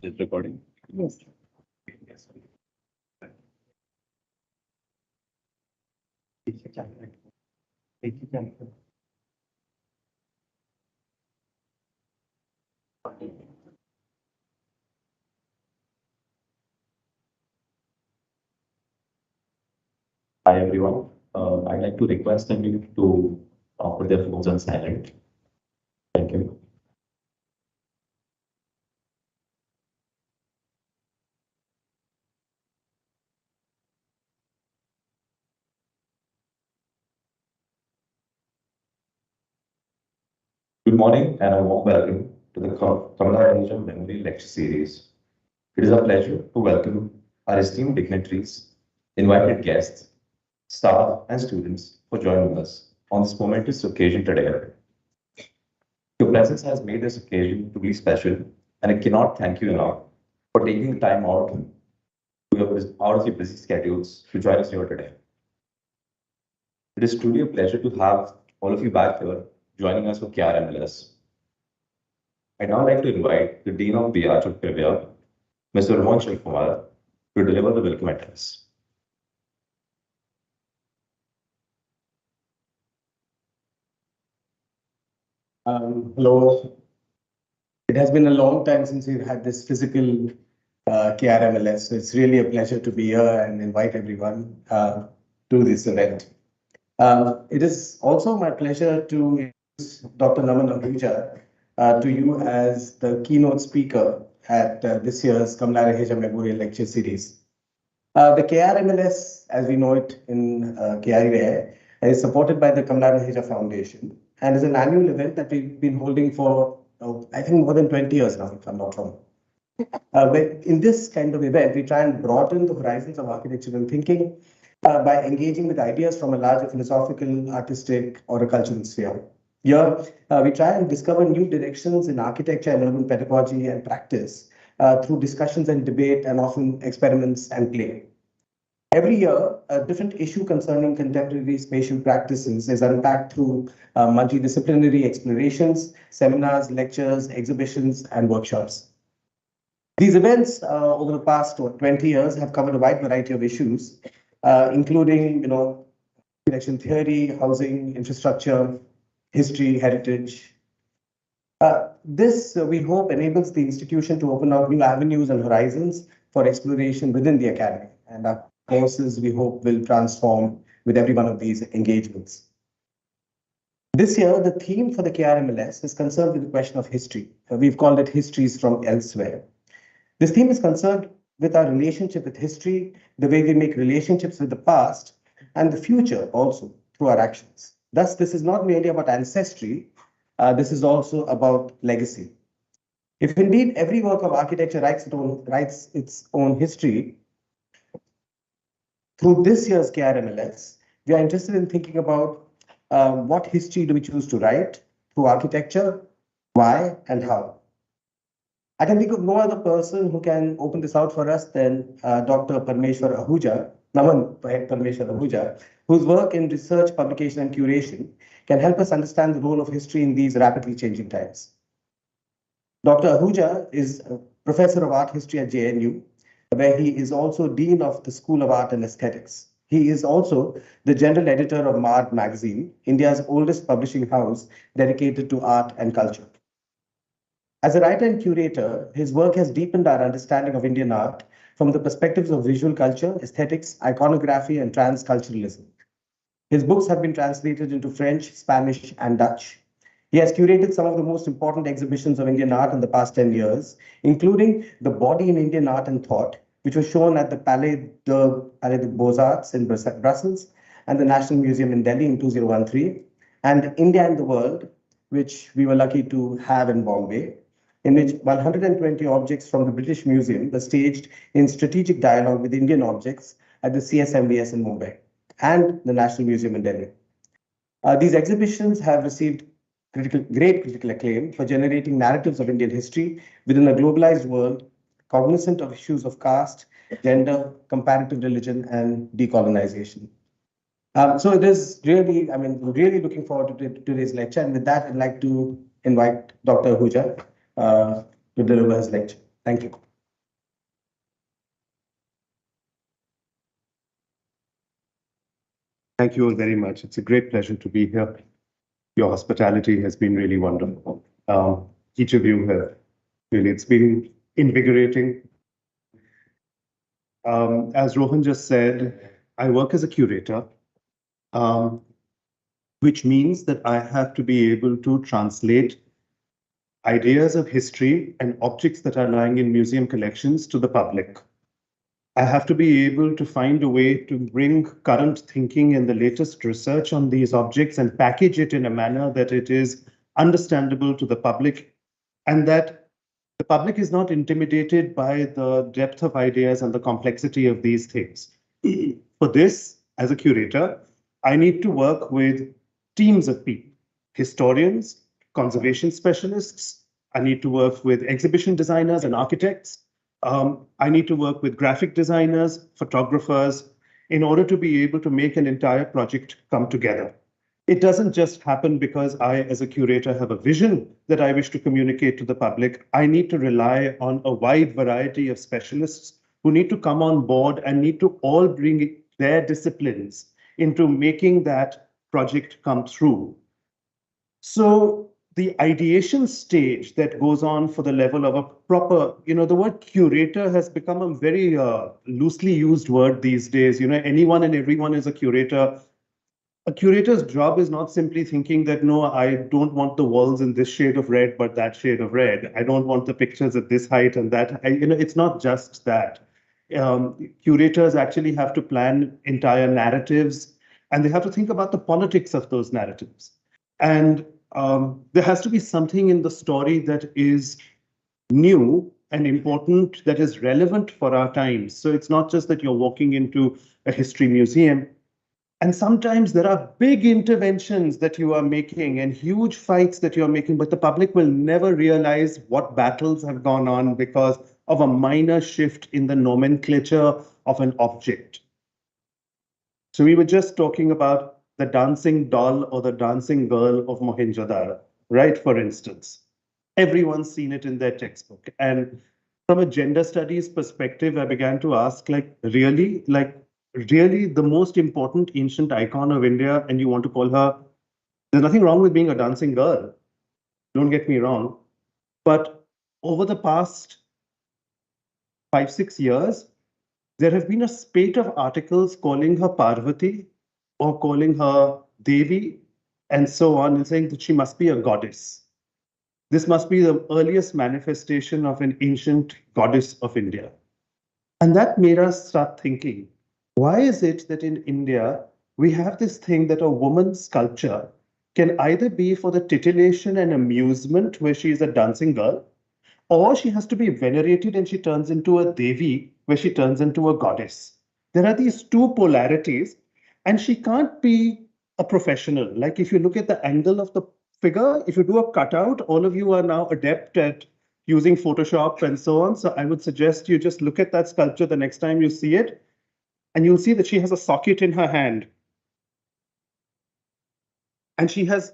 Is recording? Yes. Yes. Hi everyone. I'd like to request them to put their phones on silent. Thank you. Good morning and a warm welcome to the Kamala Memory Lecture Series. It is a pleasure to welcome our esteemed dignitaries, invited guests, staff, and students for joining us on this momentous occasion today. Your presence has made this occasion to be special, and I cannot thank you enough for taking the time out of your busy schedules to join us here today. It is truly a pleasure to have all of you back here joining us for KRMLS. I'd now like to invite the Dean of the Arts of Trivia, Mr. Naman Parmeshwar, to deliver the welcome address. Hello. It has been a long time since we've had this physical KRMLS. So it's really a pleasure to be here and invite everyone to this event. It is also my pleasure to introduce Dr. Naman Ahuja to you as the keynote speaker at this year's Kamala Ahuja Memorial Lecture Series. The KRMLS, as we know it in KIA, is supported by the Kamala Ahuja Foundation and is an annual event that we've been holding for, I think, more than 20 years now, if I'm not wrong. But in this kind of event, we try and broaden the horizons of architecture and thinking by engaging with ideas from a larger philosophical, artistic, or a cultural sphere. Here, we try and discover new directions in architecture and urban pedagogy and practice through discussions and debate and often experiments and play. Every year, a different issue concerning contemporary spatial practices is unpacked through multidisciplinary explorations, seminars, lectures, exhibitions, and workshops. These events over the past 20 years have covered a wide variety of issues, including, architecture theory, housing, infrastructure, history, heritage. This, we hope, enables the institution to open up new avenues and horizons for exploration within the academy. And our courses, we hope, will transform with every one of these engagements. This year, the theme for the KRMLS is concerned with the question of history. We've called it Histories from Elsewhere. This theme is concerned with our relationship with history, the way we make relationships with the past, and the future also through our actions. Thus, this is not merely about ancestry, this is also about legacy. If indeed every work of architecture writes its own history, through this year's KRMLS, we are interested in thinking about what history do we choose to write through architecture, why, and how. I can think of no other person who can open this out for us than Dr. Parmeshwar Ahuja, Naman Parmeshwar Ahuja, whose work in research, publication, and curation can help us understand the role of history in these rapidly changing times. Dr. Ahuja is a professor of art history at JNU, where he is also Dean of the School of Art and Aesthetics. He is also the General Editor of Marg magazine, India's oldest publishing house dedicated to art and culture. As a writer and curator, his work has deepened our understanding of Indian art from the perspectives of visual culture, aesthetics, iconography, and transculturalism. His books have been translated into French, Spanish, and Dutch. He has curated some of the most important exhibitions of Indian art in the past 10 years, including The Body in Indian Art and Thought, which was shown at the Palais de Beaux Arts in Brussels and the National Museum in Delhi in 2013, and India and the World, which we were lucky to have in Bombay, in which 120 objects from the British Museum were staged in strategic dialogue with Indian objects at the CSMVS in Mumbai and the National Museum in Delhi. These exhibitions have received great critical acclaim for generating narratives of Indian history within a globalized world, cognizant of issues of caste, gender, comparative religion, and decolonization. So it is really, really looking forward to today's lecture. And with that, I'd like to invite Dr. Ahuja to deliver his lecture. Thank you. Thank you all very much. It's a great pleasure to be here. Your hospitality has been really wonderful. Each of you have really, it's been invigorating. As Rohan just said, I work as a curator, which means that I have to be able to translate ideas of history and objects that are lying in museum collections to the public. I have to be able to find a way to bring current thinking and the latest research on these objects and package it in a manner that it is understandable to the public and that the public is not intimidated by the depth of ideas and the complexity of these things. For this, as a curator, I need to work with teams of people, historians, conservation specialists. I need to work with exhibition designers and architects. I need to work with graphic designers, photographers, in order to be able to make an entire project come together. It doesn't just happen because I, as a curator, have a vision that I wish to communicate to the public. I need to rely on a wide variety of specialists who need to come on board and need to all bring their disciplines into making that project come through. So the ideation stage that goes on for the level of a proper, the word curator has become a very loosely used word these days. Anyone and everyone is a curator. A curator's job is not simply thinking that, no, I don't want the walls in this shade of red, but that shade of red. I don't want the pictures at this height and that. It's not just that. Curators actually have to plan entire narratives, and they have to think about the politics of those narratives. And there has to be something in the story that is new and important, that is relevant for our times. So it's not just that you're walking into a history museum. And sometimes there are big interventions that you are making and huge fights that you're making, but the public will never realize what battles have gone on because of a minor shift in the nomenclature of an object. So we were just talking about the dancing doll or the dancing girl of Mohenjo-daro, right? For instance, everyone's seen it in their textbook. And from a gender studies perspective, I began to ask, really the most important ancient icon of India, and you want to call her, there's nothing wrong with being a dancing girl. Don't get me wrong. But over the past 5-6 years, there have been a spate of articles calling her Parvati or calling her Devi and so on, and saying that she must be a goddess. This must be the earliest manifestation of an ancient goddess of India. And that made us start thinking, why is it that in India, we have this thing that a woman's sculpture can either be for the titillation and amusement, where she is a dancing girl, or she has to be venerated and she turns into a Devi, where she turns into a goddess. There are these two polarities, and she can't be a professional. Like if you look at the angle of the figure, if you do a cutout, all of you are now adept at using Photoshop and so on. So I would suggest you just look at that sculpture the next time you see it, and you'll see that she has a socket in her hand. And she has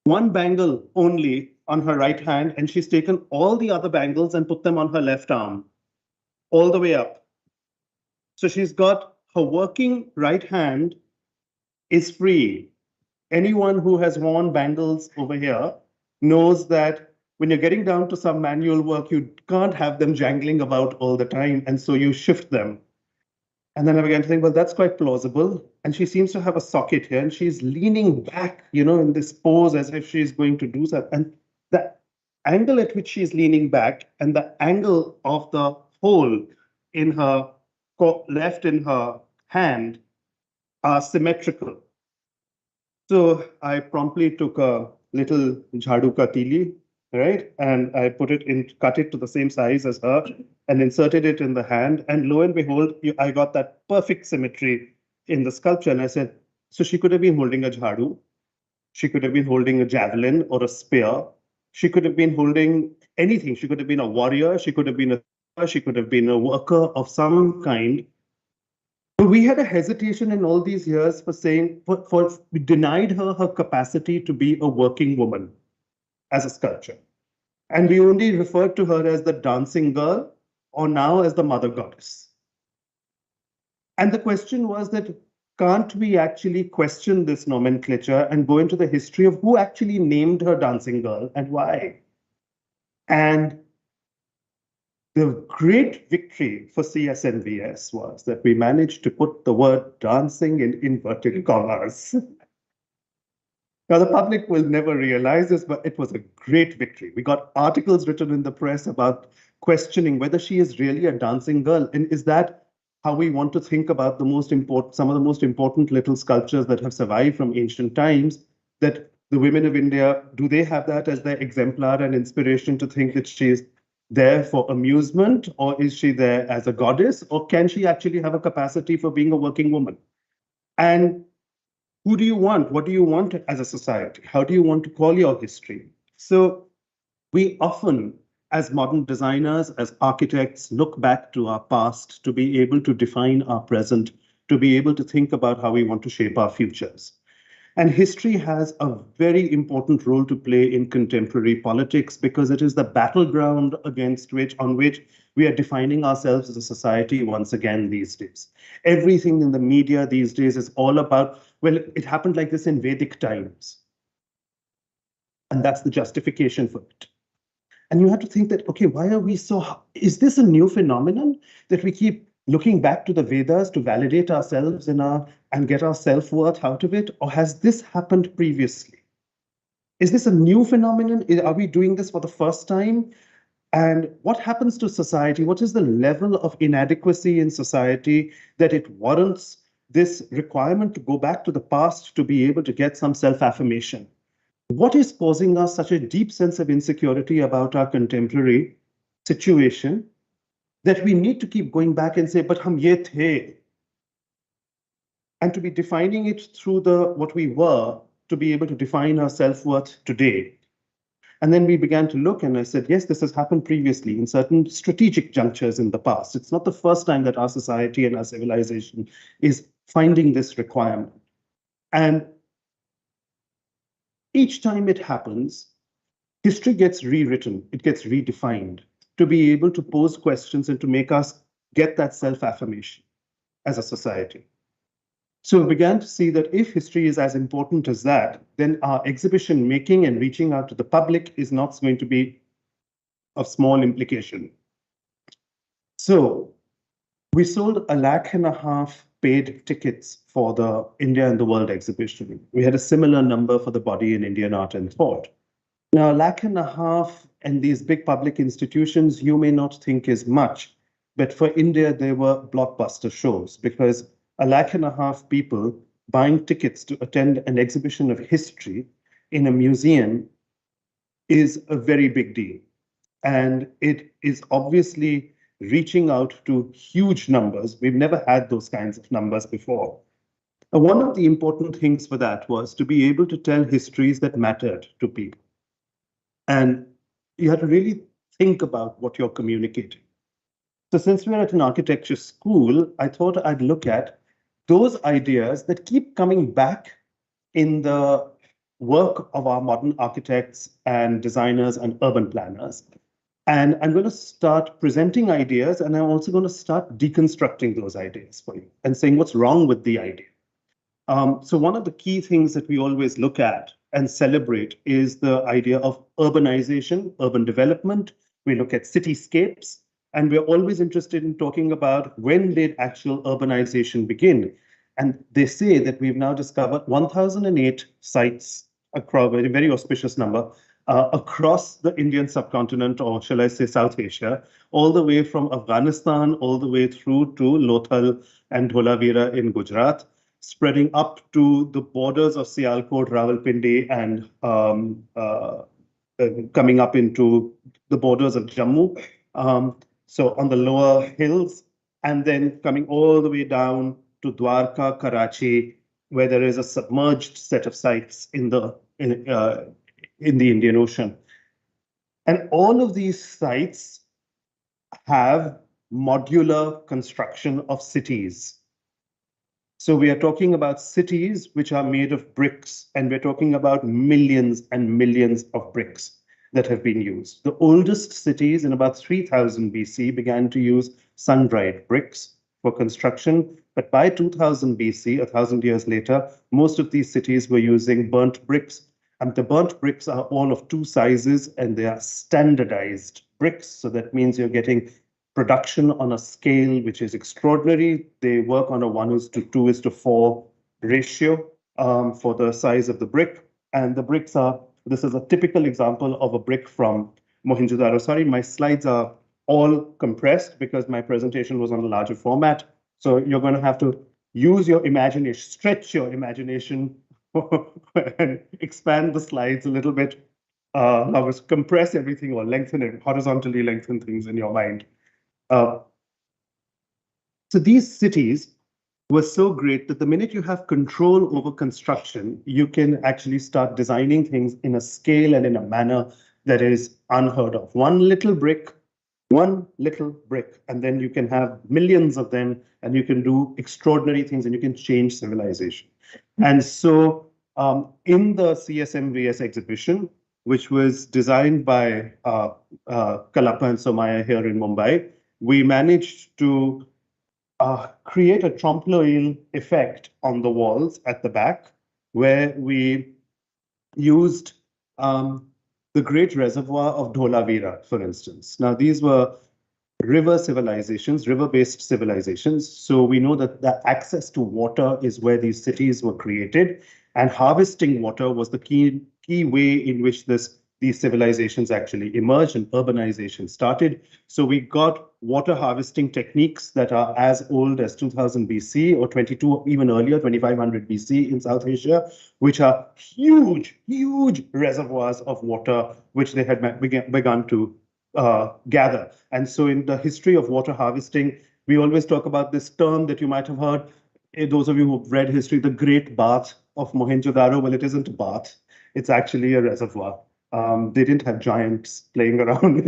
one bangle only on her right hand, and she's taken all the other bangles and put them on her left arm, all the way up. So she's got her working right hand is free. Anyone who has worn bangles over here knows that when you're getting down to some manual work, you can't have them jangling about all the time, and so you shift them. And then I began to think, well, that's quite plausible. And she seems to have a socket here, and she's leaning back, in this pose as if she's going to do something. And the angle at which she's leaning back and the angle of the hole in her left in her hand are symmetrical. So I promptly took a little jhadu ka tili, right? And I cut it to the same size as her and inserted it in the hand. And lo and behold, I got that perfect symmetry in the sculpture. And I said, so she could have been holding a jhadu. She could have been holding a javelin or a spear. She could have been holding anything. She could have been a warrior. She could have been a worker of some kind. But we had a hesitation in all these years for saying, we denied her her capacity to be a working woman as a sculptor. And we only referred to her as the dancing girl, or now as the mother goddess. And the question was that, can't we actually question this nomenclature and go into the history of who actually named her dancing girl and why? And the great victory for CSMVS was that we managed to put the word dancing in inverted commas. Now, the public will never realize this, but it was a great victory. We got articles written in the press about questioning whether she is really a dancing girl. And is that how we want to think about some of the most important little sculptures that have survived from ancient times, that the women of India, do they have that as their exemplar and inspiration to think that she is there for amusement, or is she there as a goddess, or can she actually have a capacity for being a working woman? And who do you want? What do you want as a society? How do you want to call your history? So we often, as modern designers, as architects, look back to our past to be able to define our present, to be able to think about how we want to shape our futures. And history has a very important role to play in contemporary politics because it is the battleground on which we are defining ourselves as a society once again these days. Everything in the media these days is all about, well, it happened like this in Vedic times. And that's the justification for it. And you have to think that, okay, why are we is this a new phenomenon that we keep looking back to the Vedas to validate ourselves and get our self-worth out of it? Or has this happened previously? Is this a new phenomenon? Are we doing this for the first time? And what happens to society? What is the level of inadequacy in society that it warrants this requirement to go back to the past to be able to get some self-affirmation? What is causing us such a deep sense of insecurity about our contemporary situation that we need to keep going back and say, but hum ye the? And to be defining it through what we were, to be able to define our self-worth today. And then we began to look, and I said, yes, this has happened previously in certain strategic junctures in the past. It's not the first time that our society and our civilization is finding this requirement. And each time it happens, history gets rewritten, it gets redefined to be able to pose questions and to make us get that self-affirmation as a society. So we began to see that if history is as important as that, then our exhibition making and reaching out to the public is not going to be of small implication. So we sold 1.5 lakh paid tickets for the India and the World exhibition. We had a similar number for the body in Indian art and thought. Now, 1.5 lakh and these big public institutions, you may not think is much, but for India, they were blockbuster shows because 1.5 lakh people buying tickets to attend an exhibition of history in a museum is a very big deal. And it is obviously reaching out to huge numbers. We've never had those kinds of numbers before. And one of the important things for that was to be able to tell histories that mattered to people. And you had to really think about what you're communicating. So since we're at an architecture school, I thought I'd look at those ideas that keep coming back in the work of our modern architects and designers and urban planners. And I'm going to start presenting ideas, and I'm also going to start deconstructing those ideas for you and saying what's wrong with the idea. So one of the key things that we always look at and celebrate is the idea of urbanization, urban development. We look at cityscapes, and we're always interested in talking about when did actual urbanization begin. And they say that we've now discovered 1,008 sites across a very auspicious number across the Indian subcontinent, or shall I say South Asia, all the way from Afghanistan, all the way through to Lothal and Dholavira in Gujarat, spreading up to the borders of Sialkot, Rawalpindi, and coming up into the borders of Jammu. So on the lower hills, and then coming all the way down to Dwarka, Karachi, where there is a submerged set of sites in the Indian Ocean. And all of these sites have modular construction of cities. So we are talking about cities which are made of bricks, and we're talking about millions and millions of bricks that have been used. The oldest cities in about 3000 BC began to use sun-dried bricks. for construction. But by 2000 BC, 1,000 years later, most of these cities were using burnt bricks. And the burnt bricks are all of two sizes, and they are standardized bricks. So that means you're getting production on a scale which is extraordinary. They work on a 1:2:4 ratio for the size of the brick. And the bricks are, this is a typical example of a brick from Mohenjo-daro. Sorry, my slides are all compressed because my presentation was on a larger format. So you're going to have to use your imagination, stretch your imagination and expand the slides a little bit. I was compress everything or lengthen it, horizontally lengthen things in your mind. So these cities were so great that the minute you have control over construction, you can actually start designing things in a scale and in a manner that is unheard of. One little brick, and then you can have millions of them, and you can do extraordinary things, and you can change civilization. And so in the CSMVS exhibition, which was designed by Kalappa and Somaya here in Mumbai, we managed to create a trompe l'oeil effect on the walls at the back, where we used the great reservoir of Dholavira, for instance. Now, these were river civilizations, river-based civilizations. So we know that the access to water is where these cities were created, and harvesting water was the key way in which these civilizations actually emerged and urbanization started. So we got water harvesting techniques that are as old as 2000 BC or 22, even earlier, 2500 BC in South Asia, which are huge, huge reservoirs of water, which they had begun to gather. And so in the history of water harvesting, we always talk about this term that you might have heard, those of you who've read history, the Great Bath of Mohenjo-daro. Well, it isn't a bath, it's actually a reservoir. They didn't have giants playing around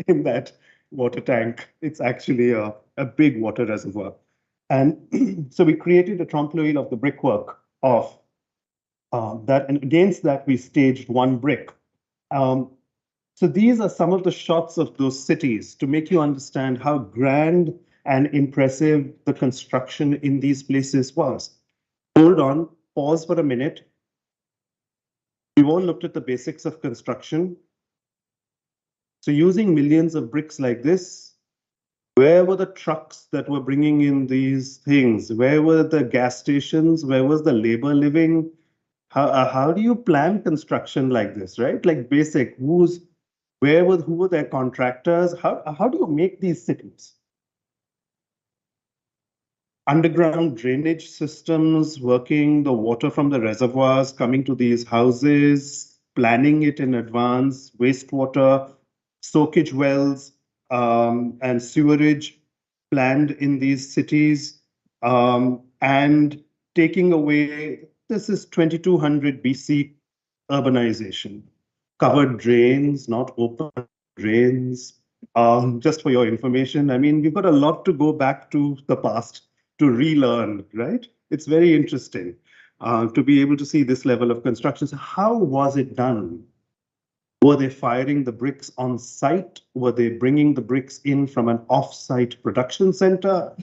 in that water tank. It's actually a big water reservoir. And so we created a trompe l'oeil of the brickwork of that, and against that we staged one brick. So these are some of the shots of those cities to make you understand how grand and impressive the construction in these places was. Hold on, pause for a minute. We've all looked at the basics of construction. So using millions of bricks like this, where were the trucks that were bringing in these things? Where were the gas stations? Where was the labor living? How do you plan construction like this, right? Like basic, who were their contractors? How do you make these cities? Underground drainage systems, working the water from the reservoirs, coming to these houses, planning it in advance, wastewater, soakage wells, and sewerage planned in these cities, and taking away, this is 2200 BC urbanization. Covered drains, not open drains. Just for your information, I mean, we've got a lot to go back to the past to relearn, right? It's very interesting to be able to see this level of construction. So how was it done? Were they firing the bricks on site? Were they bringing the bricks in from an off-site production center?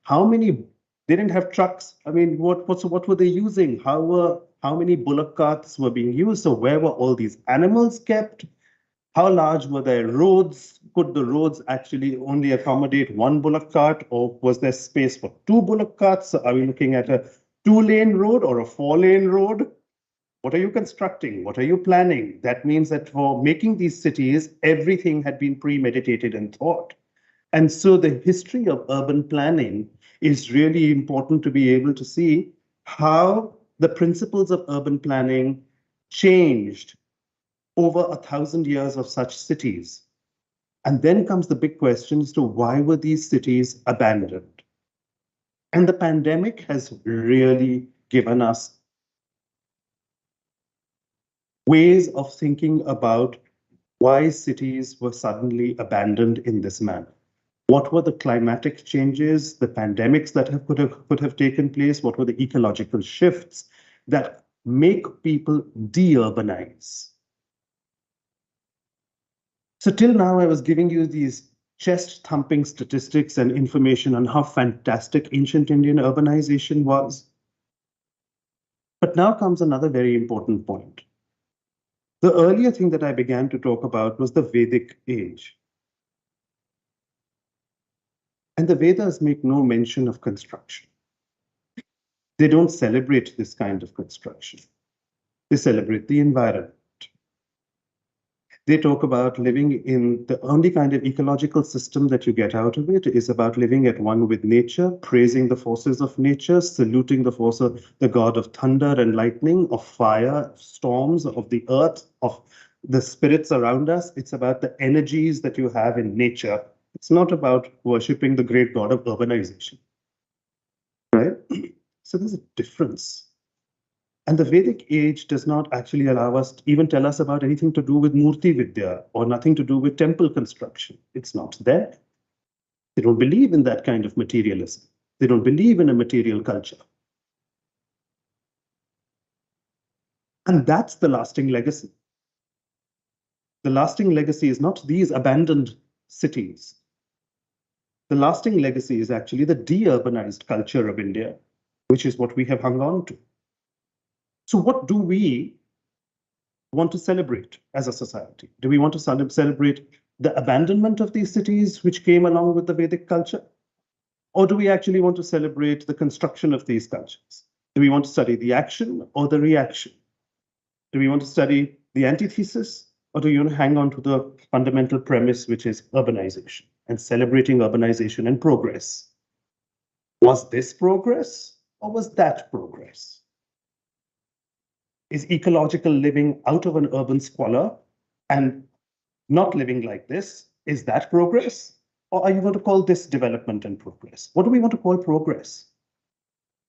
They didn't have trucks. I mean, what were they using? How many bullock carts were being used? So where were all these animals kept? How large were their roads? Could the roads actually only accommodate one bullock cart, or was there space for two bullock carts? So are we looking at a 2-lane road or a 4-lane road? What are you constructing? What are you planning? That means that for making these cities, everything had been premeditated and thought. And so the history of urban planning is really important to be able to see how the principles of urban planning changed over 1,000 years of such cities. And then comes the big question as to why were these cities abandoned? And the pandemic has really given us ways of thinking about why cities were suddenly abandoned in this manner. What were the climatic changes, the pandemics that could have taken place? What were the ecological shifts that make people de-urbanize? So till now, I was giving you these chest-thumping statistics and information on how fantastic ancient Indian urbanization was. But now comes another very important point. The earlier thing that I began to talk about was the Vedic age. And the Vedas make no mention of construction. They don't celebrate this kind of construction. They celebrate the environment. They talk about living in the only kind of ecological system that you get out of it is about living at one with nature, praising the forces of nature, saluting the force of the god of thunder and lightning, of fire, storms, of the earth, of the spirits around us. It's about the energies that you have in nature. It's not about worshipping the great god of urbanization, right? So there's a difference. And the Vedic age does not actually allow us to even tell us about anything to do with Murti Vidya or nothing to do with temple construction. It's not there. They don't believe in that kind of materialism. They don't believe in a material culture. And that's the lasting legacy. The lasting legacy is not these abandoned cities. The lasting legacy is actually the de-urbanized culture of India, which is what we have hung on to. So what do we want to celebrate as a society? Do we want to celebrate the abandonment of these cities which came along with the Vedic culture? Or do we actually want to celebrate the construction of these cultures? Do we want to study the action or the reaction? Do we want to study the antithesis, or do you want to hang on to the fundamental premise, which is urbanization and celebrating urbanization and progress? Was this progress or was that progress? Is ecological living out of an urban squalor and not living like this, is that progress? Or are you going to call this development and progress? What do we want to call progress?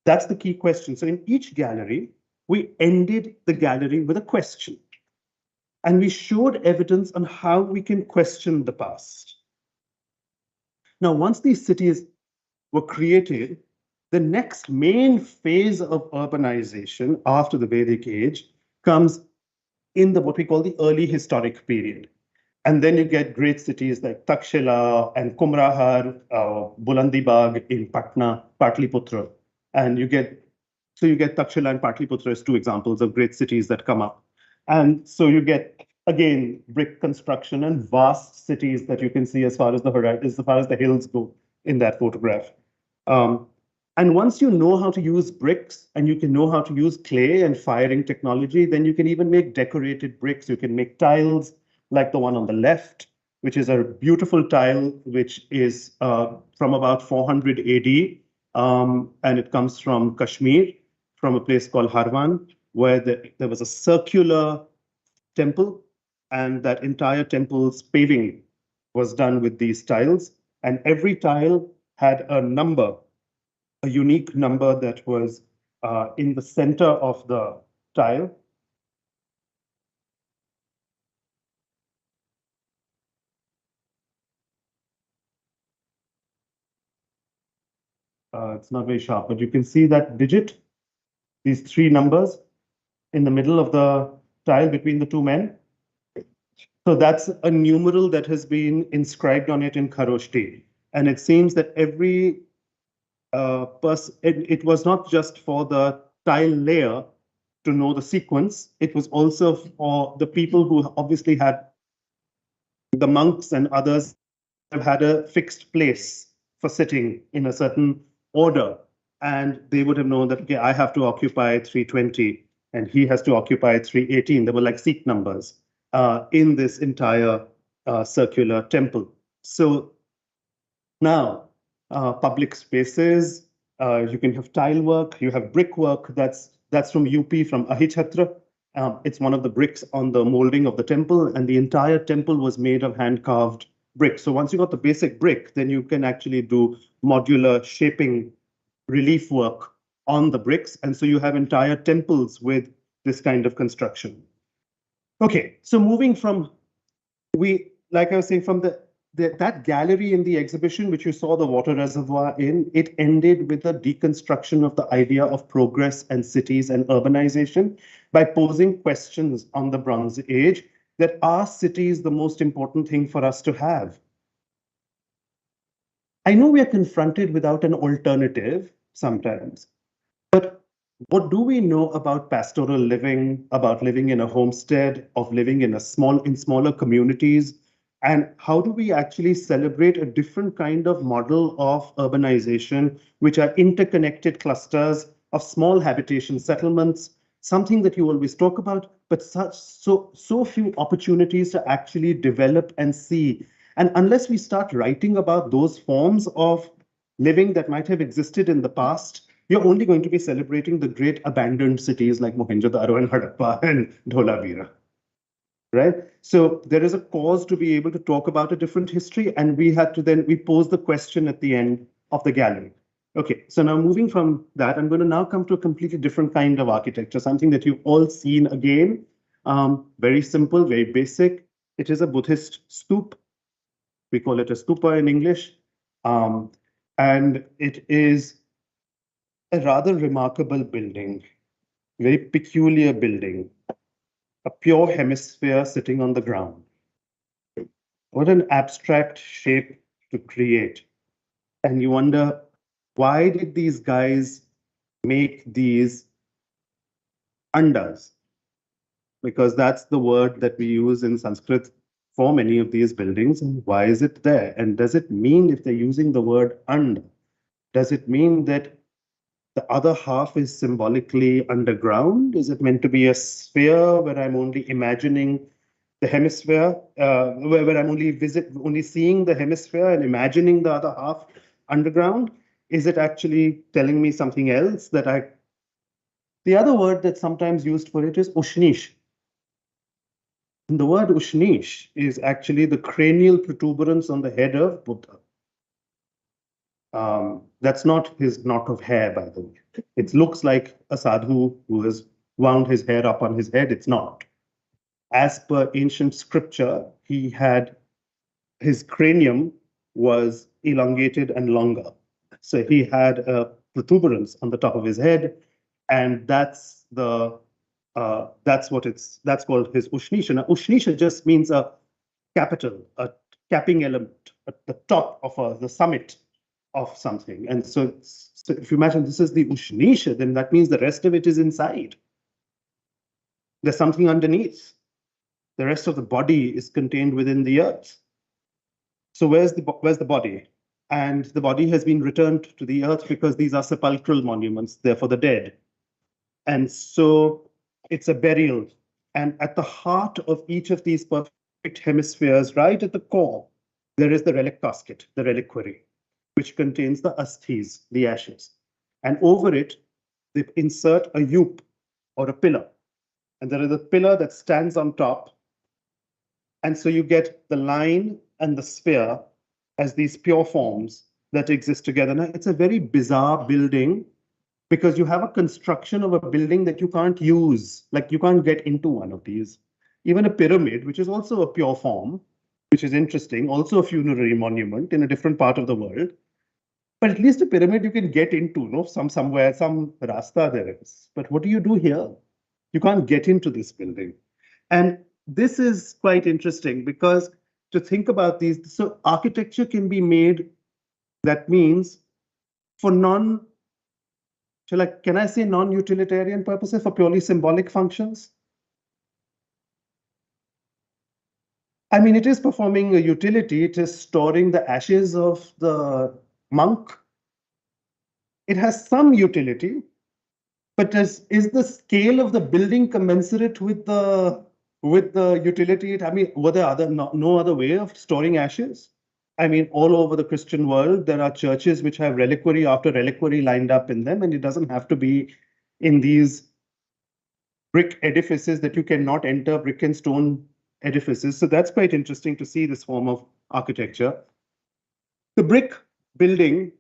That's the key question. So in each gallery, we ended the gallery with a question. And we showed evidence on how we can question the past. Now, once these cities were created, the next main phase of urbanization after the Vedic age comes in what we call the early historic period. And then you get great cities like Takshila and Kumrahar, Bulandibagh in Patna, Patliputra. And you get Takshila and Patliputra as two examples of great cities that come up. And so you get, again, brick construction and vast cities that you can see as far as the horizon, as far as the hills go in that photograph. And once you know how to use bricks and you can know how to use clay and firing technology, then you can even make decorated bricks. You can make tiles like the one on the left, which is a beautiful tile, which is from about 400 AD. And it comes from Kashmir, from a place called Harwan, where there was a circular temple, and that entire temple's paving was done with these tiles. And every tile had a number, a unique number that was in the center of the tile. It's not very sharp, but you can see that digit, these three numbers in the middle of the tile between the two men. So that's a numeral that has been inscribed on it in Kharoshti. And it seems that every person, it was not just for the tile layer to know the sequence, it was also for the people who obviously had, the monks and others have had a fixed place for sitting in a certain order. And they would have known that, okay, I have to occupy 320 and he has to occupy 318. There were like seat numbers in this entire circular temple. So now, public spaces, you can have tile work, you have brick work, that's from UP, from Ahichhatra. It's one of the bricks on the molding of the temple, and the entire temple was made of hand-carved brick. So once you got the basic brick, then you can actually do modular shaping relief work on the bricks. And so you have entire temples with this kind of construction. Okay, so moving from, like I was saying, from that gallery in the exhibition, which you saw the water reservoir in, it ended with a deconstruction of the idea of progress and cities and urbanization by posing questions on the Bronze Age that are cities the most important thing for us to have? I know we are confronted without an alternative sometimes, but what do we know about pastoral living, about living in a homestead, of living in smaller communities? And how do we actually celebrate a different kind of model of urbanization, which are interconnected clusters of small habitation settlements, something that you always talk about, but so few opportunities to actually develop and see. And unless we start writing about those forms of living that might have existed in the past, you're only going to be celebrating the great abandoned cities like Mohenjo-daro and Harappa and Dholavira, right? So there is a cause to be able to talk about a different history, and we pose the question at the end of the gallery. Okay, so now moving from that, I'm going to now come to a completely different kind of architecture, something that you've all seen again. Very simple, very basic. It is a Buddhist stup. We call it a stupa in English. And it is a rather remarkable building, very peculiar building, a pure hemisphere sitting on the ground. What an abstract shape to create. And you wonder, why did these guys make these andas? Because that's the word that we use in Sanskrit for many of these buildings. And why is it there? And does it mean, if they're using the word and, does it mean that the other half is symbolically underground? Is it meant to be a sphere where I'm only imagining the hemisphere, where I'm only seeing the hemisphere and imagining the other half underground? Is it actually telling me something else that the other word that's sometimes used for it is ushnish. And the word ushnish is actually the cranial protuberance on the head of Buddha. That's not his knot of hair, by the way. It looks like a sadhu who has wound his hair up on his head. It's not. As per ancient scripture, his cranium was elongated and longer. So he had a protuberance on the top of his head, and that's called his ushnisha. Now, ushnisha just means a capital, a capping element at the top of the summit of something. And so if you imagine this is the ushnisha, then that means the rest of it is inside. There's something underneath. The rest of the body is contained within the earth. So where's the body? And the body has been returned to the earth because these are sepulchral monuments, they're for the dead. And so it's a burial. And at the heart of each of these perfect hemispheres, right at the core, there is the relic casket, the reliquary, which contains the asthis, the ashes. And over it, they insert a yup or a pillar. And there is a pillar that stands on top. And so you get the line and the sphere as these pure forms that exist together. Now, it's a very bizarre building because you have a construction of a building that you can't use, like you can't get into one of these. Even a pyramid, which is also a pure form, which is interesting, also a funerary monument in a different part of the world. But at least a pyramid you can get into, no? Somewhere, some rasta there is. But what do you do here? You can't get into this building. And this is quite interesting because to think about these, so architecture can be made, that means for can I say non-utilitarian purposes, for purely symbolic functions? I mean, it is performing a utility. It is storing the ashes of the monk. It has some utility, but is the scale of the building commensurate with the utility? I mean, were there no other way of storing ashes? I mean, all over the Christian world, there are churches which have reliquary after reliquary lined up in them, and it doesn't have to be in these brick edifices that you cannot enter, brick and stone edifices. So that's quite interesting to see this form of architecture. The brick building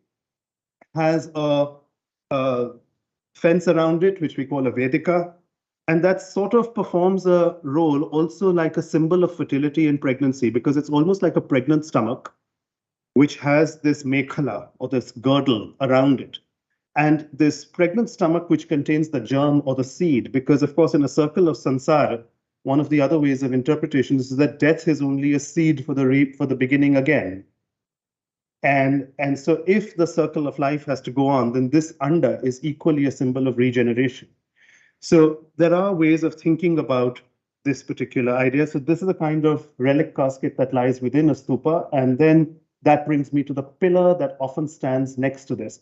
has a fence around it, which we call a Vedika. And that sort of performs a role also like a symbol of fertility and pregnancy, because it's almost like a pregnant stomach, which has this mekhala or this girdle around it. And this pregnant stomach, which contains the germ or the seed, because of course, in a circle of sansar, one of the other ways of interpretation is that death is only a seed for the beginning again. And so if the circle of life has to go on, then this under is equally a symbol of regeneration. So there are ways of thinking about this particular idea. So this is a kind of relic casket that lies within a stupa. And then that brings me to the pillar that often stands next to this.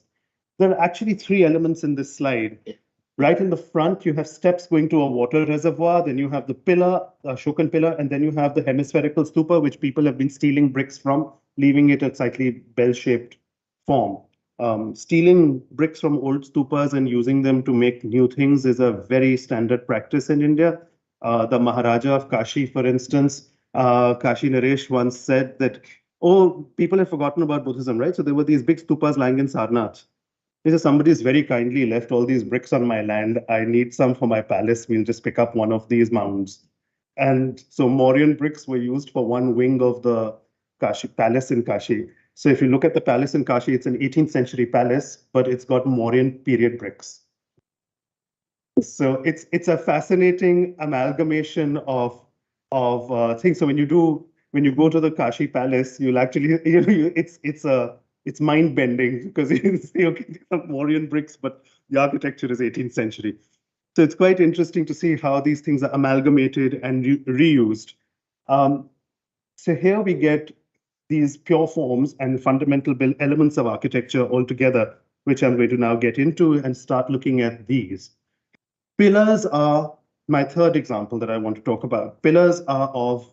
There are actually three elements in this slide. Right in the front, you have steps going to a water reservoir. Then you have the pillar, Ashokan pillar, and then you have the hemispherical stupa, which people have been stealing bricks from, leaving it a slightly bell-shaped form. Stealing bricks from old stupas and using them to make new things is a very standard practice in India. The Maharaja of Kashi, for instance, Kashi Naresh once said that, oh, people have forgotten about Buddhism, right? So there were these big stupas lying in Sarnath. He said, somebody's very kindly left all these bricks on my land. I need some for my palace. We'll just pick up one of these mounds. And so Mauryan bricks were used for one wing of the Kashi palace in Kashi. So if you look at the palace in Kashi, it's an 18th century palace, but it's got Mauryan period bricks. So it's a fascinating amalgamation of things. So when you go to the Kashi palace, you'll actually, it's mind bending because you say, okay, these are Mauryan bricks, but the architecture is 18th century. So it's quite interesting to see how these things are amalgamated and reused. So here we get these pure forms and fundamental elements of architecture all together, which I'm going to now get into and start looking at these. Pillars are my third example that I want to talk about. Pillars are of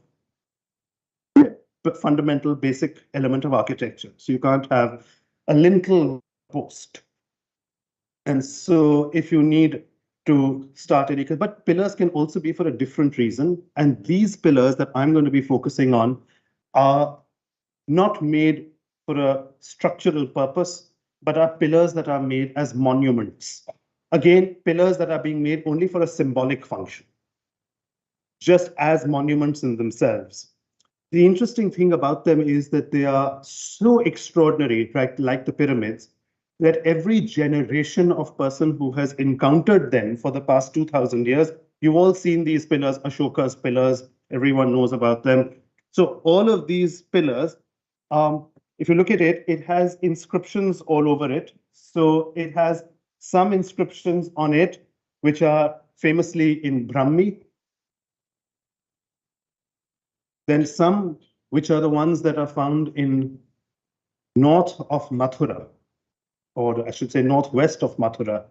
fundamental basic element of architecture. So you can't have a lintel post. And so if you need to start any, but pillars can also be for a different reason. And these pillars that I'm going to be focusing on are not made for a structural purpose, but are pillars that are made as monuments. Again, pillars that are being made only for a symbolic function, just as monuments in themselves. The interesting thing about them is that they are so extraordinary, right, like the pyramids, that every generation of person who has encountered them for the past 2,000 years, you've all seen these pillars, Ashoka's pillars, everyone knows about them. So all of these pillars, if you look at it, it has inscriptions all over it. So it has some inscriptions on it, which are famously in Brahmi. Then some, which are the ones that are found in north of Mathura, or I should say northwest of Mathura,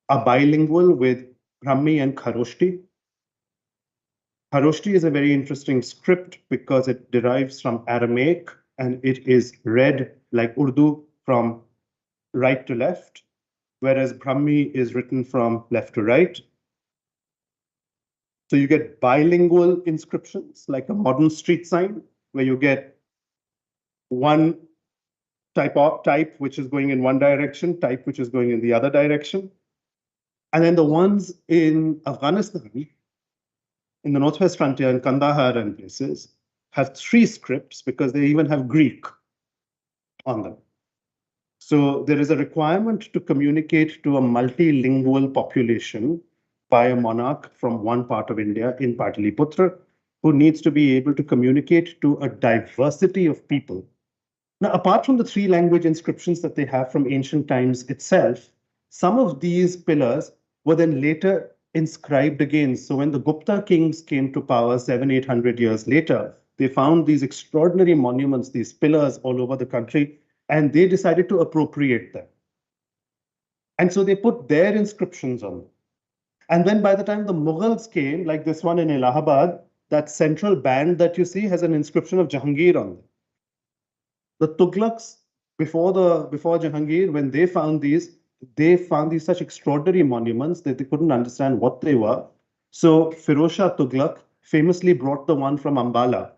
are bilingual with Brahmi and Kharoshti. Kharoshti is a very interesting script because it derives from Aramaic and it is read like Urdu from right to left, whereas Brahmi is written from left to right. So you get bilingual inscriptions like a modern street sign, where you get one type which is going in one direction, type which is going in the other direction. And then the ones in Afghanistan, in the Northwest frontier, in Kandahar and places, have three scripts because they even have Greek on them. So there is a requirement to communicate to a multilingual population by a monarch from one part of India in Pataliputra, who needs to be able to communicate to a diversity of people. Now, apart from the three language inscriptions that they have from ancient times itself, some of these pillars were then later inscribed again. So when the Gupta kings came to power 700-800 years later, they found these extraordinary monuments, these pillars all over the country, and they decided to appropriate them. And so they put their inscriptions on them. And then by the time the Mughals came, like this one in Allahabad, that central band that you see has an inscription of Jahangir on them. The Tughlaqs, before Jahangir, when they found these such extraordinary monuments that they couldn't understand what they were. So Firoz Shah Tughlaq famously brought the one from Ambala,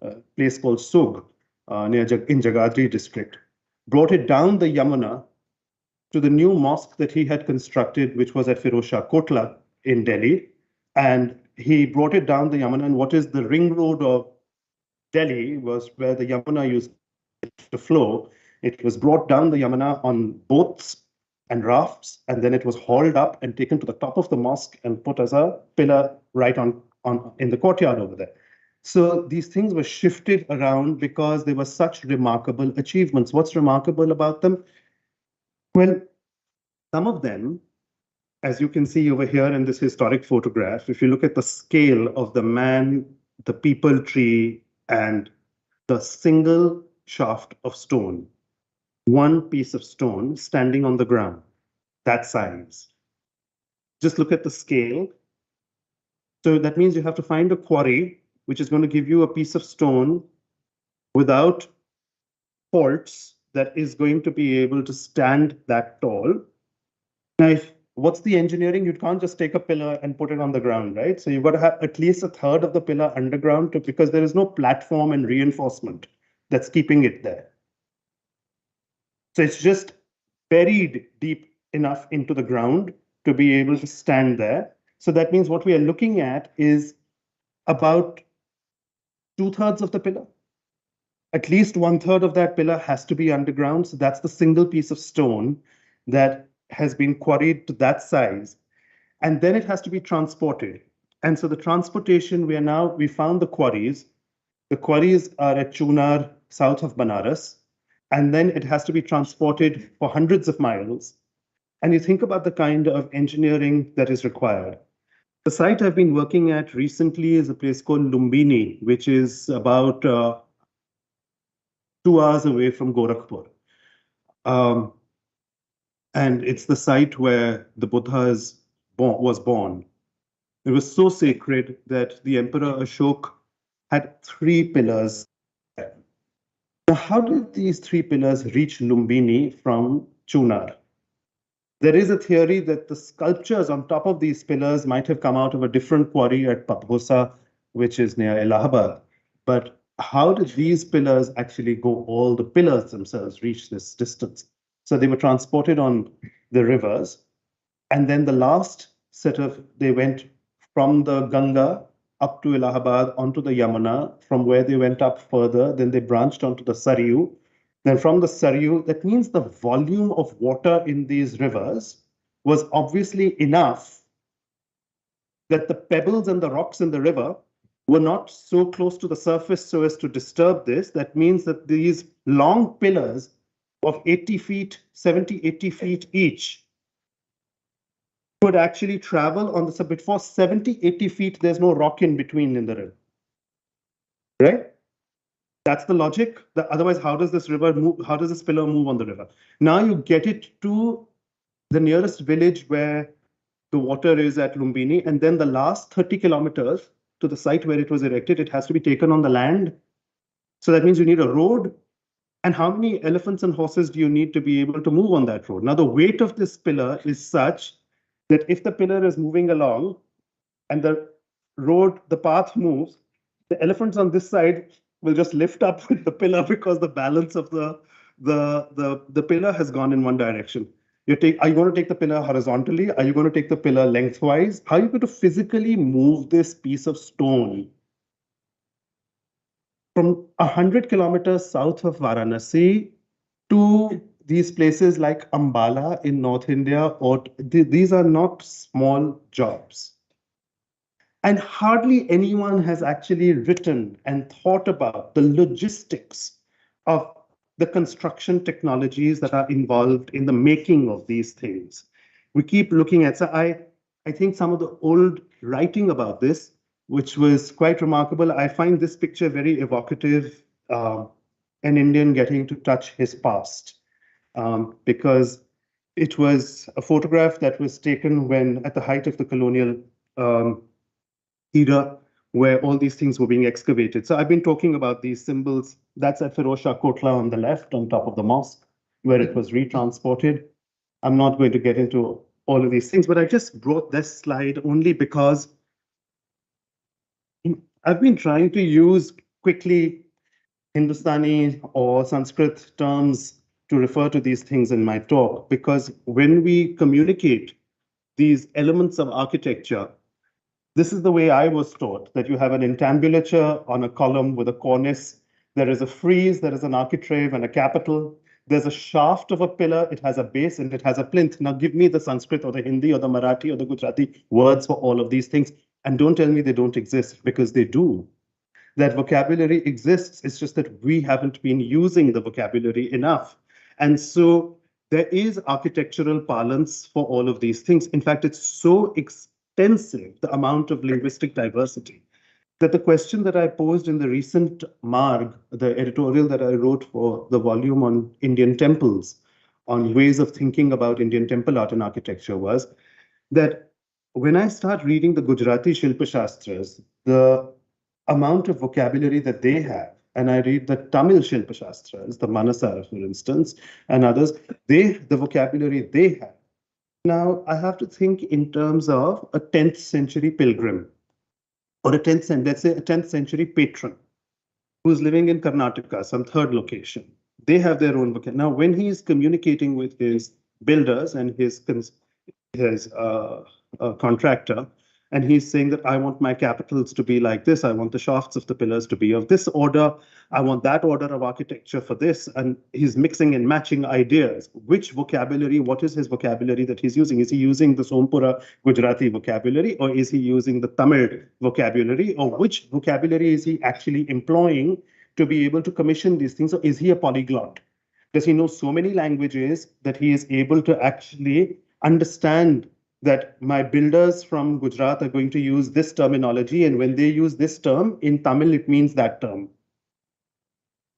a place called Sug, in Jagadri district, brought it down the Yamuna to the new mosque that he had constructed, which was at Firoz Shah Kotla in Delhi. And he brought it down the Yamuna, and what is the ring road of Delhi was where the Yamuna used to flow. It was brought down the Yamuna on boats and rafts, and then it was hauled up and taken to the top of the mosque and put as a pillar right on in the courtyard over there. So these things were shifted around because they were such remarkable achievements. What's remarkable about them? Well, some of them, as you can see over here in this historic photograph, if you look at the scale of the man, the people tree, and the single shaft of stone, one piece of stone standing on the ground, that size. Just look at the scale. So that means you have to find a quarry which is going to give you a piece of stone without faults that is going to be able to stand that tall. Now, what's the engineering? You can't just take a pillar and put it on the ground, right? So you've got to have at least a third of the pillar underground because there is no platform and reinforcement that's keeping it there. So it's just buried deep enough into the ground to be able to stand there. So that means what we are looking at is about 2/3 of the pillar. At least 1/3 of that pillar has to be underground. So that's the single piece of stone that has been quarried to that size. And then it has to be transported. And so the transportation, we found the quarries. The quarries are at Chunar, south of Banaras. And then it has to be transported for hundreds of miles. And you think about the kind of engineering that is required. The site I've been working at recently is a place called Lumbini, which is about 2 hours away from Gorakhpur. And it's the site where the Buddha was born. It was so sacred that the Emperor Ashok had 3 pillars. Now, how did these 3 pillars reach Lumbini from Chunar? There is a theory that the sculptures on top of these pillars might have come out of a different quarry at Pathosa, which is near Allahabad. But how did these pillars actually go? All the pillars themselves reach this distance. So they were transported on the rivers. And then the last they went from the Ganga up to Allahabad onto the Yamuna, from where they went up further. Then they branched onto the Saryu. Then from the Saryu, that means the volume of water in these rivers was obviously enough that the pebbles and the rocks in the river were not so close to the surface so as to disturb this. That means that these long pillars of 80 feet, 70, 80 feet each could actually travel on the before 70, 80 feet, there's no rock in between in the river. Right? That's the logic. Otherwise, how does this river move? How does this pillar move on the river? Now you get it to the nearest village where the water is at Lumbini, and then the last 30 kilometers to the site where it was erected, it has to be taken on the land. So that means you need a road. And how many elephants and horses do you need to be able to move on that road? Now, the weight of this pillar is such that if the pillar is moving along and the path moves, the elephants on this side will just lift up with the pillar because the balance of the pillar has gone in one direction. Are you going to take the pillar horizontally? Are you going to take the pillar lengthwise? How are you going to physically move this piece of stone from 100 kilometers south of Varanasi to these places like Ambala in North India? These are not small jobs. And hardly anyone has actually written and thought about the logistics of the construction technologies that are involved in the making of these things. We keep looking at, so I think some of the old writing about this, which was quite remarkable, I find this picture very evocative, an Indian getting to touch his past, because it was a photograph that was taken when at the height of the colonial era, where all these things were being excavated. So I've been talking about these symbols. That's at Feroz Shah Kotla on the left, on top of the mosque, where it was retransported. I'm not going to get into all of these things, but I just brought this slide only because I've been trying to use quickly Hindustani or Sanskrit terms to refer to these things in my talk, because when we communicate these elements of architecture, this is the way I was taught, that you have an entablature on a column with a cornice. There is a frieze, there is an architrave and a capital. There's a shaft of a pillar, it has a base and it has a plinth. Now give me the Sanskrit or the Hindi or the Marathi or the Gujarati words for all of these things. And don't tell me they don't exist, because they do. That vocabulary exists. It's just that we haven't been using the vocabulary enough. And so there is architectural parlance for all of these things. In fact, it's so extensive, the amount of linguistic diversity, that the question that I posed in the recent Marg, the editorial that I wrote for the volume on Indian temples, on ways of thinking about Indian temple art and architecture, was that when I start reading the Gujarati Shilpa Shastras, the amount of vocabulary that they have, and I read the Tamil Shilpa Shastras, the Manasara, for instance, and others, the vocabulary they have. Now, I have to think in terms of a 10th century pilgrim, or a 10th century, let's say a 10th century patron who's living in Karnataka, some third location. They have their own vocabulary. Now, when he is communicating with his builders and his contractor, and he's saying that I want my capitals to be like this, I want the shafts of the pillars to be of this order, I want that order of architecture for this, and he's mixing and matching ideas. Which vocabulary, what is his vocabulary that he's using? Is he using the Sompura Gujarati vocabulary, or is he using the Tamil vocabulary, or which vocabulary is he actually employing to be able to commission these things, or is he a polyglot? Does he know so many languages that he is able to actually understand that my builders from Gujarat are going to use this terminology, and when they use this term in Tamil, it means that term.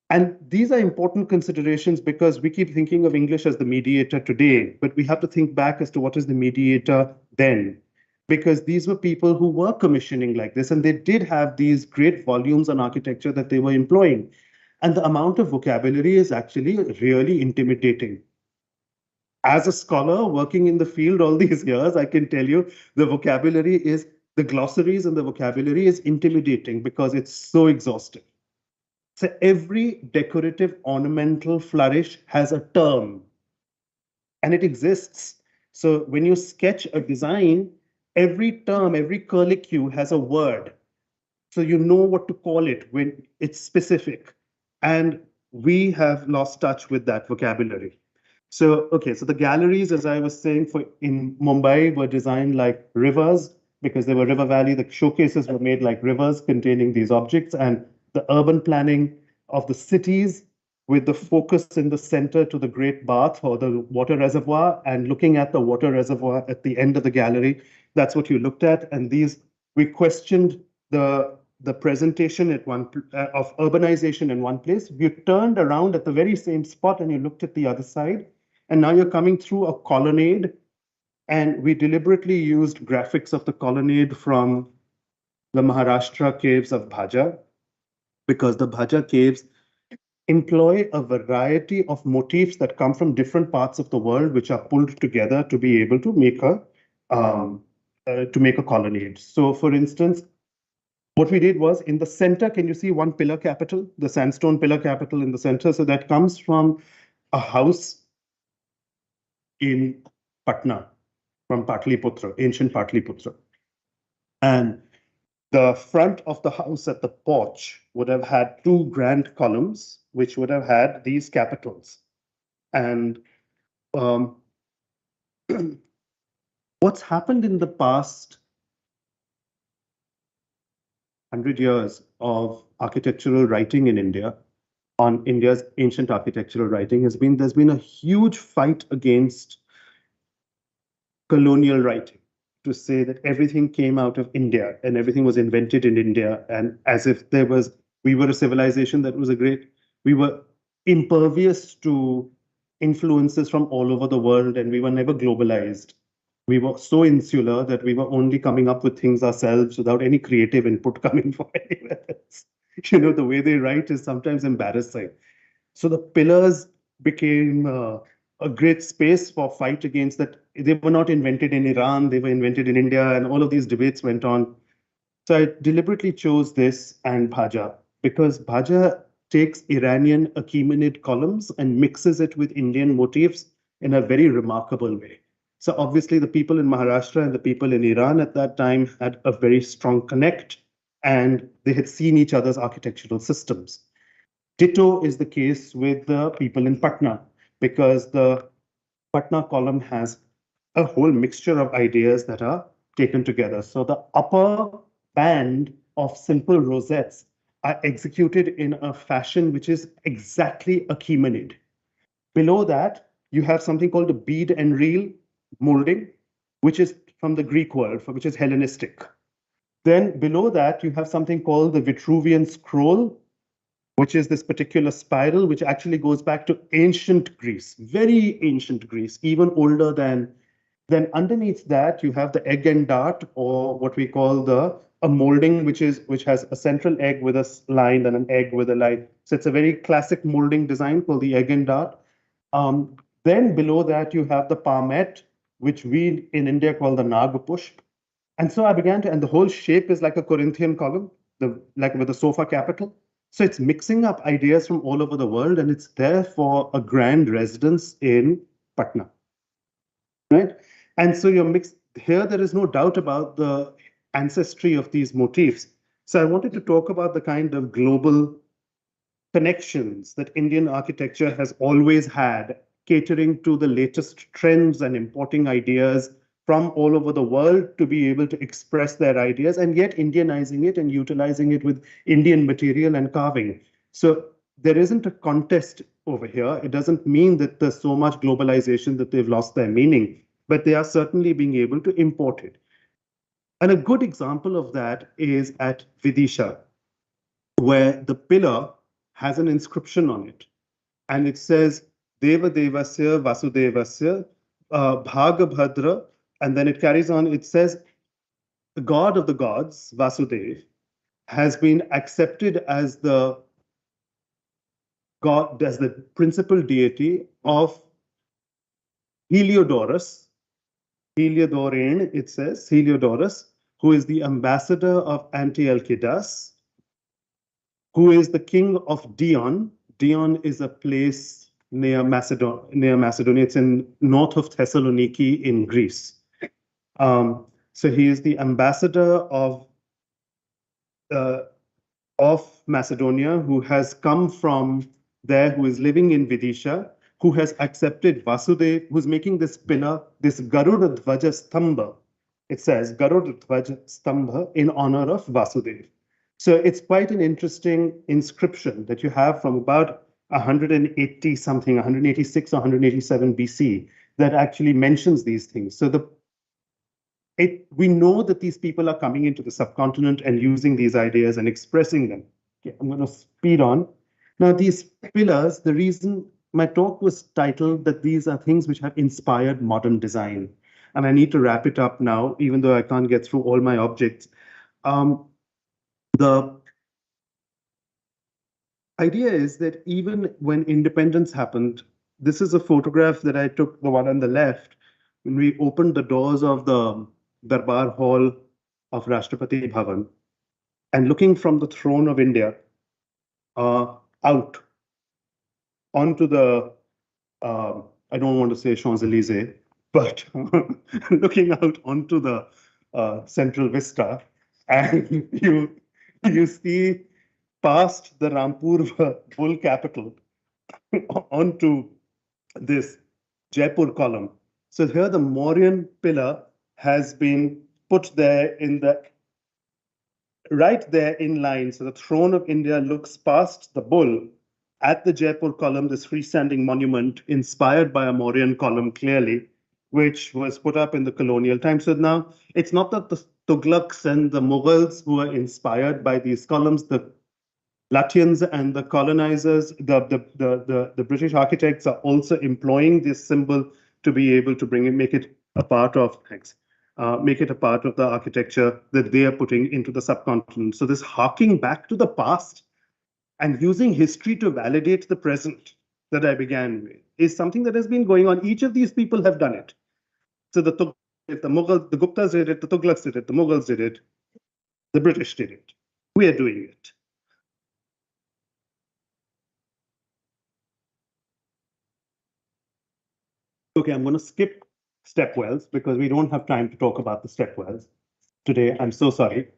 And these are important considerations because we keep thinking of English as the mediator today, but we have to think back as to what is the mediator then. Because these were people who were commissioning like this, and they did have these great volumes on architecture that they were employing. And the amount of vocabulary is actually really intimidating. As a scholar working in the field all these years, I can tell you the vocabulary is, the glossaries and the vocabulary is intimidating because it's so exhaustive. So every decorative ornamental flourish has a term and it exists. So when you sketch a design, every term, every curlicue has a word. So you know what to call it when it's specific. And we have lost touch with that vocabulary. So, okay, so the galleries, as I was saying, in Mumbai were designed like rivers because they were river valley. The showcases were made like rivers containing these objects, and the urban planning of the cities with the focus in the center to the Great Bath or the water reservoir, and looking at the water reservoir at the end of the gallery. That's what you looked at. And these, we questioned the presentation at of urbanization in one place. You turned around at the very same spot and you looked at the other side. And now you're coming through a colonnade, and we deliberately used graphics of the colonnade from the Maharashtra caves of Bhaja, because the Bhaja caves employ a variety of motifs that come from different parts of the world, which are pulled together to be able to make a colonnade. So, for instance, what we did was in the center, can you see one pillar capital, the sandstone pillar capital in the center? So that comes from a house in Patna, from Patliputra, ancient Patliputra. And the front of the house at the porch would have had two grand columns, which would have had these capitals. And what's happened in the past 100 years of architectural writing in India, on India's ancient architectural writing, has been, there's been a huge fight against colonial writing, to say that everything came out of India and everything was invented in India, and as if we were a civilization that was we were impervious to influences from all over the world, and we were never globalized. We were so insular that we were only coming up with things ourselves without any creative input coming from anywhere else. You know, the way they write is sometimes embarrassing. So the pillars became a great space for fight against that. They were not invented in Iran, they were invented in India, and all of these debates went on. So I deliberately chose this and Bhaja, because Bhaja takes Iranian Achaemenid columns and mixes it with Indian motifs in a very remarkable way. So obviously the people in Maharashtra and the people in Iran at that time had a very strong connect, and they had seen each other's architectural systems. Ditto is the case with the people in Patna, because the Patna column has a whole mixture of ideas that are taken together. So the upper band of simple rosettes are executed in a fashion which is exactly a Achaemenid. Below that, you have something called a bead and reel molding, which is from the Greek world, which is Hellenistic. Then below that, you have something called the Vitruvian scroll, which is this particular spiral, which actually goes back to ancient Greece, very ancient Greece, even older than. Then underneath that, you have the egg and dart, or what we call a molding, which has a central egg with a line and an egg with a line. So it's a very classic molding design called the egg and dart. Then below that, you have the palmet, which we in India call the Nagapushp. And so I began to, and the whole shape is like a Corinthian column, like with a sofa capital. So it's mixing up ideas from all over the world, and it's there for a grand residence in Patna, right? And so you're mixed here. There is no doubt about the ancestry of these motifs. So I wanted to talk about the kind of global connections that Indian architecture has always had, catering to the latest trends and importing ideas from all over the world to be able to express their ideas, and yet Indianizing it and utilizing it with Indian material and carving. So there isn't a contest over here. It doesn't mean that there's so much globalization that they've lost their meaning, but they are certainly being able to import it. And a good example of that is at Vidisha, where the pillar has an inscription on it. And it says, Deva Devasya Vasudevasya Bhagabhadra. And then it carries on, it says, the god of the gods, Vasudev, has been accepted as the god, as the principal deity of Heliodorus, Heliodorine, it says, Heliodorus, who is the ambassador of Antiochus, who is the king of Dion. Dion is a place near Macedonia. It's in north of Thessaloniki in Greece. So he is the ambassador of Macedonia, who has come from there, who is living in Vidisha, who has accepted Vasudev, who's making this pillar, this Garuda Dvaja Stambha. It says Garuda Dvaja Stambha in honor of Vasudev. So it's quite an interesting inscription that you have from about 180 something, 186 or 187 BC that actually mentions these things. So we know that these people are coming into the subcontinent and using these ideas and expressing them. Okay, I'm going to speed on. Now, these pillars, the reason my talk was titled that these are things which have inspired modern design. And I need to wrap it up now, even though I can't get through all my objects. The idea is that even when independence happened, this is a photograph that I took, the one on the left, when we opened the doors of the Darbar Hall of Rashtrapati Bhavan, and looking from the throne of India out onto the, I don't want to say Champs-Élysées, but looking out onto the central vista, and you see past the Rampur bull capital onto this Jaipur column. So here the Mauryan pillar has been put there in the right there in line. So the throne of India looks past the bull at the Jaipur column, this freestanding monument inspired by a Mauryan column clearly, which was put up in the colonial time. So now it's not that the Tughlaqs and the Mughals who are inspired by these columns, the Latvians and the colonizers, the British architects are also employing this symbol to be able to make it a part of the architecture that they are putting into the subcontinent. So this harking back to the past and using history to validate the present that I began with is something that has been going on. Each of these people have done it. So the Mughals, the Guptas did it, the Tughlaqs did it, the Mughals did it, the British did it. We are doing it. Okay, I'm going to skip stepwells because we don't have time to talk about the stepwells today. I'm so sorry.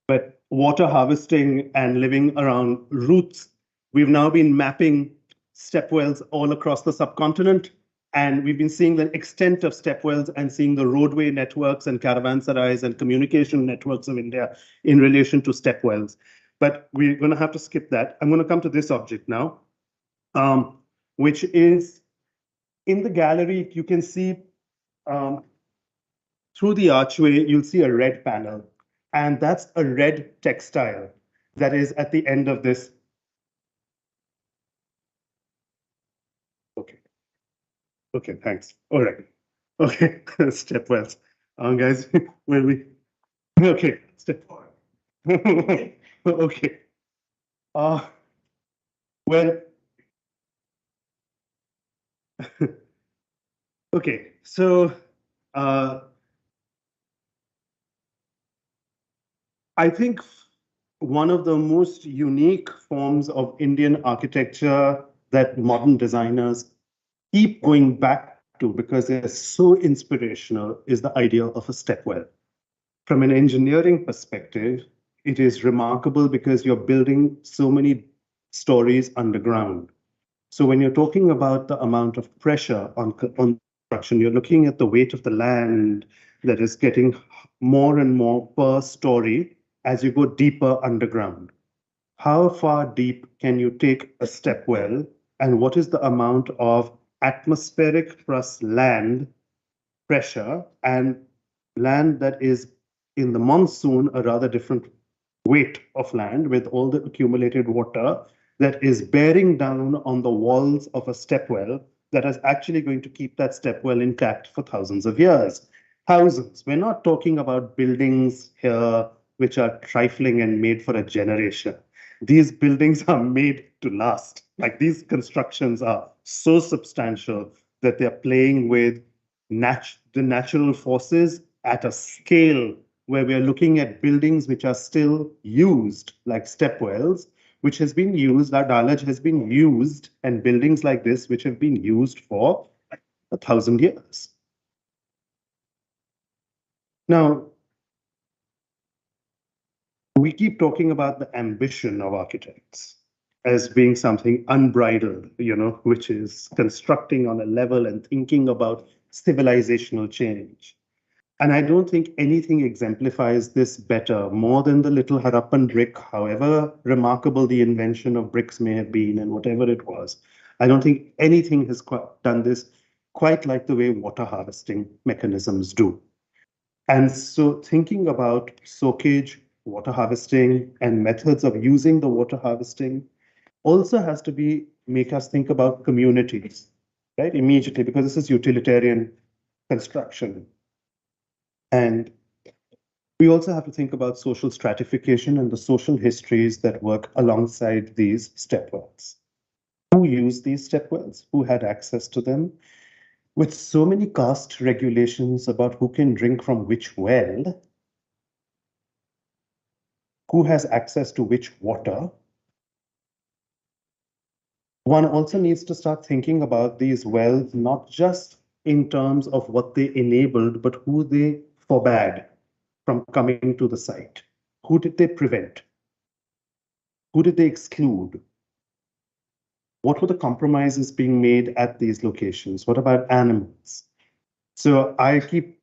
But water harvesting and living around roots, we've now been mapping stepwells all across the subcontinent. And we've been seeing the extent of stepwells and seeing the roadway networks and caravansarais and communication networks of India in relation to stepwells. but we're going to have to skip that. I'm going to come to this object now, which is in the gallery. You can see through the archway, you'll see a red panel, and that's a red textile that is at the end of this. Okay. Okay, thanks. All right. Okay, stepwells. Guys, will we? Okay, step forward. Okay. Well, okay, so I think one of the most unique forms of Indian architecture that modern designers keep going back to because they're so inspirational is the idea of a stepwell. From an engineering perspective, it is remarkable because you're building so many stories underground. So when you're talking about the amount of pressure on construction, you're looking at the weight of the land that is getting more and more per story as you go deeper underground. How far deep can you take a stepwell, and what is the amount of atmospheric plus land pressure and land that is in the monsoon, a rather different weight of land with all the accumulated water that is bearing down on the walls of a stepwell that is actually going to keep that stepwell intact for thousands of years. Thousands. We're not talking about buildings here which are trifling and made for a generation. These buildings are made to last. Like, these constructions are so substantial that they're playing with the natural forces at a scale where we're looking at buildings which are still used, like stepwells, which has been used, our Dalaj has been used, and buildings like this, which have been used for 1,000 years. Now, we keep talking about the ambition of architects as being something unbridled, which is constructing on a level and thinking about civilizational change. And I don't think anything exemplifies this better, more than the little Harappan brick, however remarkable the invention of bricks may have been and whatever it was. I don't think anything has done this quite like the way water harvesting mechanisms do. And so thinking about soakage, water harvesting, and methods of using the water harvesting also has to make us think about communities, right? Immediately, because this is utilitarian construction. And we also have to think about social stratification and the social histories that work alongside these stepwells. Who used these stepwells? Who had access to them? With so many caste regulations about who can drink from which well, who has access to which water, one also needs to start thinking about these wells, not just in terms of what they enabled, but who they forbade from coming to the site. Who did they prevent? Who did they exclude? What were the compromises being made at these locations? What about animals? So I keep,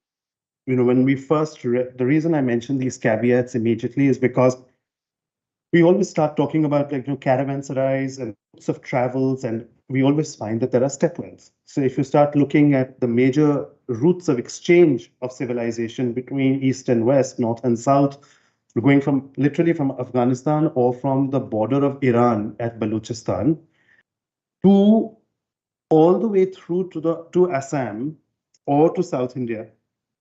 when we first read, the reason I mentioned these caveats immediately is because we always start talking about caravanserais and routes of travels, and we always find that there are stepwells. So if you start looking at the major routes of exchange of civilization between East and West, North and South, going from literally from Afghanistan or from the border of Iran at Balochistan to all the way through to Assam or to South India,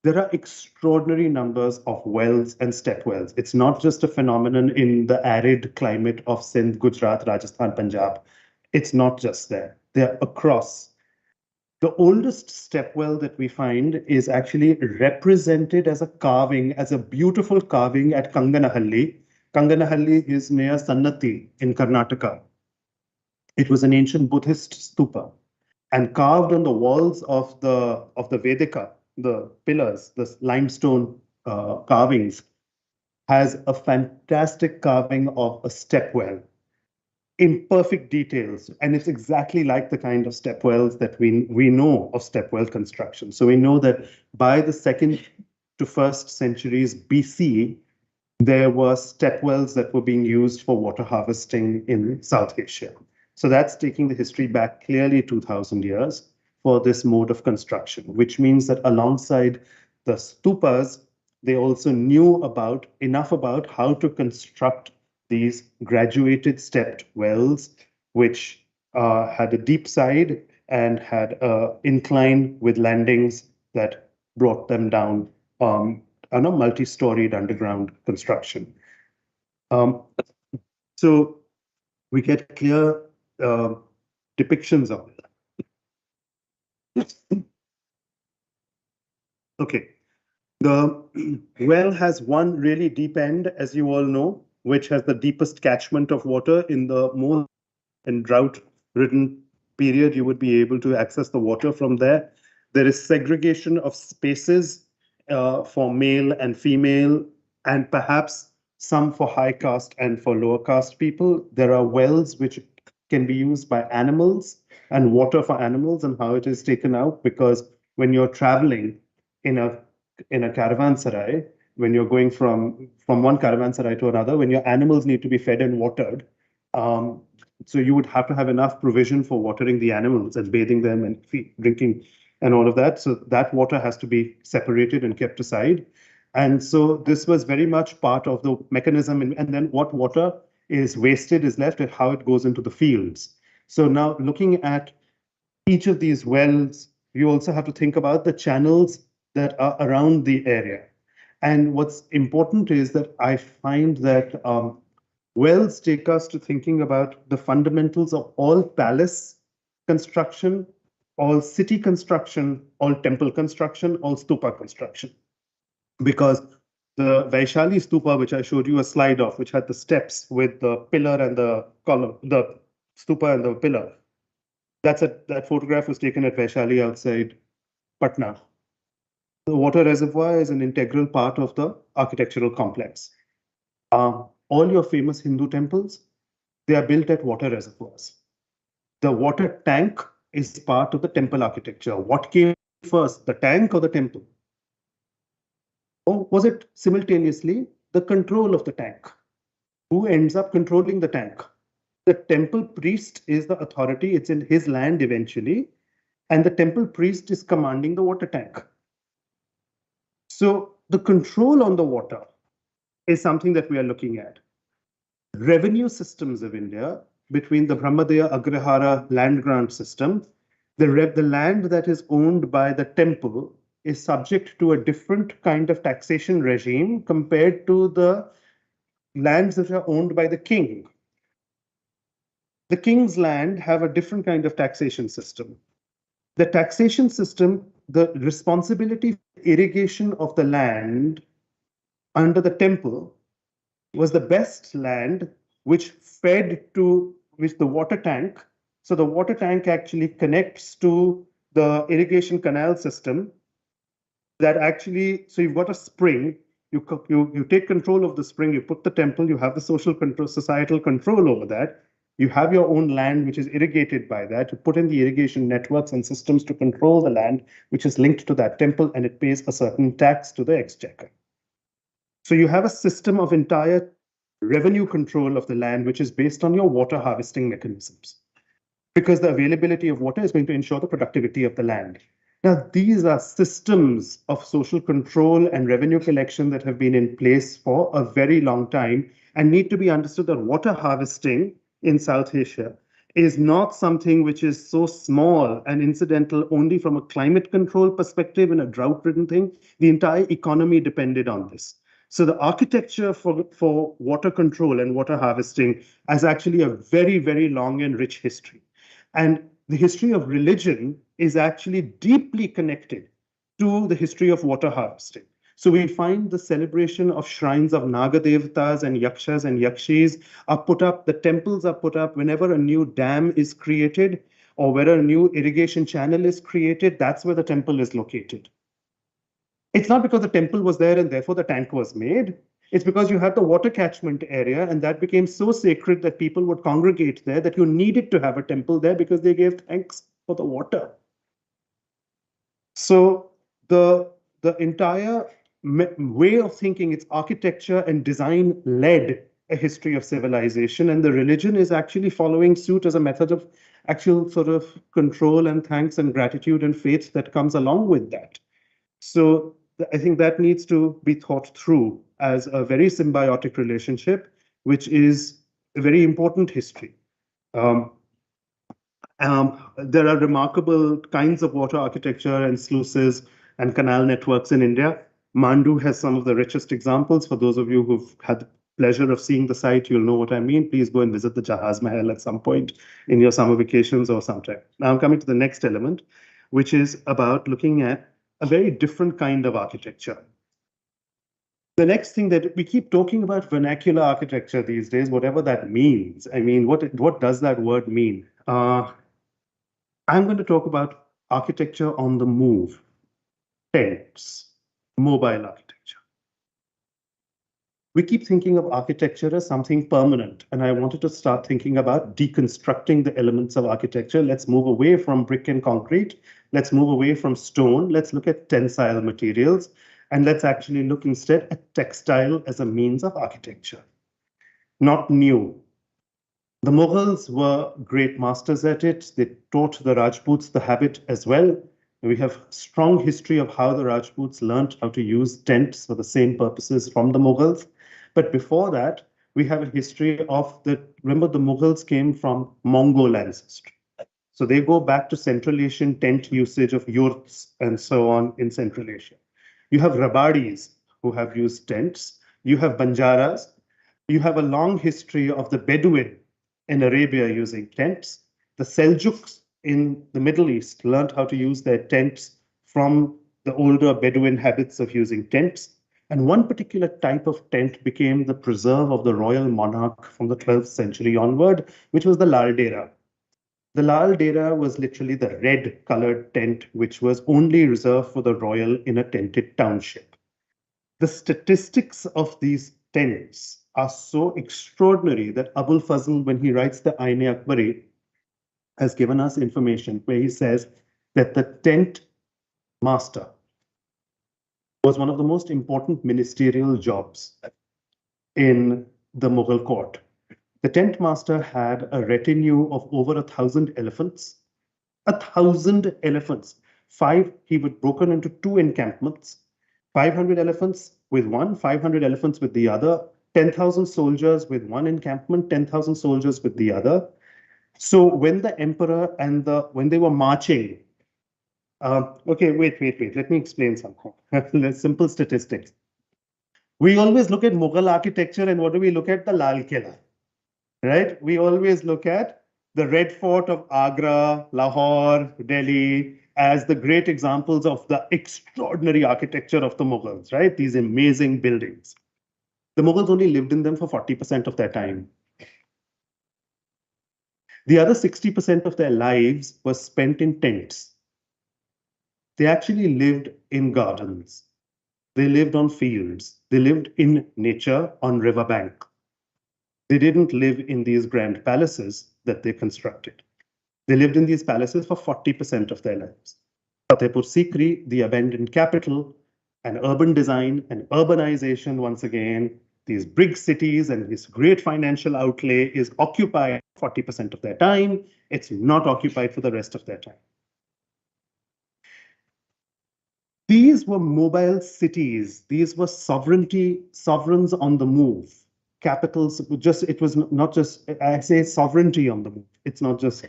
there are extraordinary numbers of wells and stepwells. It's not just a phenomenon in the arid climate of Sindh, Gujarat, Rajasthan, Punjab. It's not just there. They're across. The oldest stepwell that we find is actually represented as a carving, as a beautiful carving at Kanganahalli. Kanganahalli is near Sannati in Karnataka. It was an ancient Buddhist stupa, and carved on the walls of the Vedika, the pillars, the limestone carvings, has a fantastic carving of a stepwell in perfect details. And it's exactly like the kind of stepwells that we know of stepwell construction. So we know that by the 2nd to 1st centuries BC, there were step wells that were being used for water harvesting in South Asia. So that's taking the history back clearly 2,000 years for this mode of construction, which means that alongside the stupas, they also knew enough about how to construct these graduated stepped wells, which had a deep side and had an incline with landings that brought them down on a multi-storied underground construction. So we get clear depictions of it. Okay. The well has one really deep end, as you all know, which has the deepest catchment of water. In the most and drought-ridden period, you would be able to access the water from there. There is segregation of spaces for male and female, and perhaps some for high caste and for lower caste people. There are wells which can be used by animals and water for animals, and how it is taken out, because when you're traveling in a caravanserai, when you're going from one caravanserai to another, when your animals need to be fed and watered, so you would have to have enough provision for watering the animals and bathing them and drinking and all of that. So that water has to be separated and kept aside. And so this was very much part of the mechanism. And then what water is wasted is left and how it goes into the fields. So now looking at each of these wells, you also have to think about the channels that are around the area. And what's important is that I find that wells take us to thinking about the fundamentals of all palace construction, all city construction, all temple construction, all stupa construction. Because the Vaishali stupa, which I showed you a slide of, which had the steps with the pillar and the column, the stupa and the pillar, that photograph was taken at Vaishali outside Patna. The water reservoir is an integral part of the architectural complex. All your famous Hindu temples, they are built at water reservoirs. The water tank is part of the temple architecture. What came first, the tank or the temple? Or was it simultaneously the control of the tank? Who ends up controlling the tank? The temple priest is the authority. It's in his land eventually. And the temple priest is commanding the water tank. So the control on the water is something that we are looking at. Revenue systems of India, between the Brahmadaya Agrahara land grant system, the land that is owned by the temple is subject to a different kind of taxation regime compared to the lands that are owned by the king. The king's land have a different kind of taxation system. The taxation system, the responsibility for irrigation of the land under the temple was the best land which fed to the water tank. So the water tank actually connects to the irrigation canal system that actually, so you've got a spring, you take control of the spring, you put the temple, you have the social control, societal control over that. You have your own land, which is irrigated by that. You put in the irrigation networks and systems to control the land, which is linked to that temple, and it pays a certain tax to the exchequer. So you have a system of entire revenue control of the land, which is based on your water harvesting mechanisms, because the availability of water is going to ensure the productivity of the land. Now, these are systems of social control and revenue collection that have been in place for a very long time and need to be understood that water harvesting in South Asia is not something which is so small and incidental only from a climate control perspective and a drought-ridden thing. The entire economy depended on this. So the architecture for water control and water harvesting has actually a very, very long and rich history. And the history of religion is actually deeply connected to the history of water harvesting. So we find the celebration of shrines of Nagadevtas and Yakshas and Yakshis are put up, the temples are put up whenever a new dam is created or where a new irrigation channel is created, that's where the temple is located. It's not because the temple was there and therefore the tank was made. It's because you had the water catchment area and that became so sacred that people would congregate there that you needed to have a temple there because they gave thanks for the water. So the entire way of thinking, its architecture and design led a history of civilization, and the religion is actually following suit as a method of actual sort of control and thanks and gratitude and faith that comes along with that. So I think that needs to be thought through as a very symbiotic relationship, which is a very important history. There are remarkable kinds of water architecture and sluices and canal networks in India. Mandu has some of the richest examples. For those of you who've had the pleasure of seeing the site, you'll know what I mean. Please go and visit the Jahaz Mahal at some point in your summer vacations or sometime. Now I'm coming to the next element, which is about looking at a very different kind of architecture. The next thing that we keep talking about vernacular architecture these days, whatever that means. I mean, what does that word mean? I'm going to talk about architecture on the move, tents, mobile architecture. We keep thinking of architecture as something permanent, and I wanted to start thinking about deconstructing the elements of architecture. Let's move away from brick and concrete. Let's move away from stone. Let's look at tensile materials, and let's actually look instead at textile as a means of architecture. Not new. The Mughals were great masters at it. They taught the Rajputs the habit as well. We have strong history of how the Rajputs learned how to use tents for the same purposes from the Mughals. But before that, we have a history of remember the Mughals came from Mongol ancestry. So they go back to Central Asian tent usage of yurts and so on in Central Asia. You have Rabadis who have used tents. You have Banjaras. You have a long history of the Bedouin in Arabia using tents. The Seljuks in the Middle East learned how to use their tents from the older Bedouin habits of using tents. And one particular type of tent became the preserve of the royal monarch from the 12th century onward, which was the Lal Dera. The Lal Dera was literally the red colored tent, which was only reserved for the royal in a tented township. The statistics of these tents are so extraordinary that Abul Fazl, when he writes the Ain-e-Akbari, has given us information where he says that the tent master was one of the most important ministerial jobs in the Mughal court. The tent master had a retinue of over 1,000 elephants. 1,000 elephants. He would broken into 2 encampments. 500 elephants with one, 500 elephants with the other. 10,000 soldiers with one encampment, 10,000 soldiers with the other. So when the emperor and when they were marching, okay, wait, let me explain something. Simple statistics. We always look at Mughal architecture, and what do we look at? The Lal Killa, right? We always look at the Red Fort of Agra, Lahore, Delhi as the great examples of the extraordinary architecture of the Mughals, right? These amazing buildings. The Mughals only lived in them for 40% of their time. The other 60% of their lives was spent in tents. They actually lived in gardens. They lived on fields. They lived in nature on riverbank. They didn't live in these grand palaces that they constructed. They lived in these palaces for 40% of their lives. Fatehpur Sikri, the abandoned capital, and urban design and urbanization once again, these big cities and this great financial outlay is occupied 40% of their time. It's not occupied for the rest of their time. These were mobile cities. These were sovereigns on the move. Capitals, it was not just, I say sovereignty on the move. It's not just,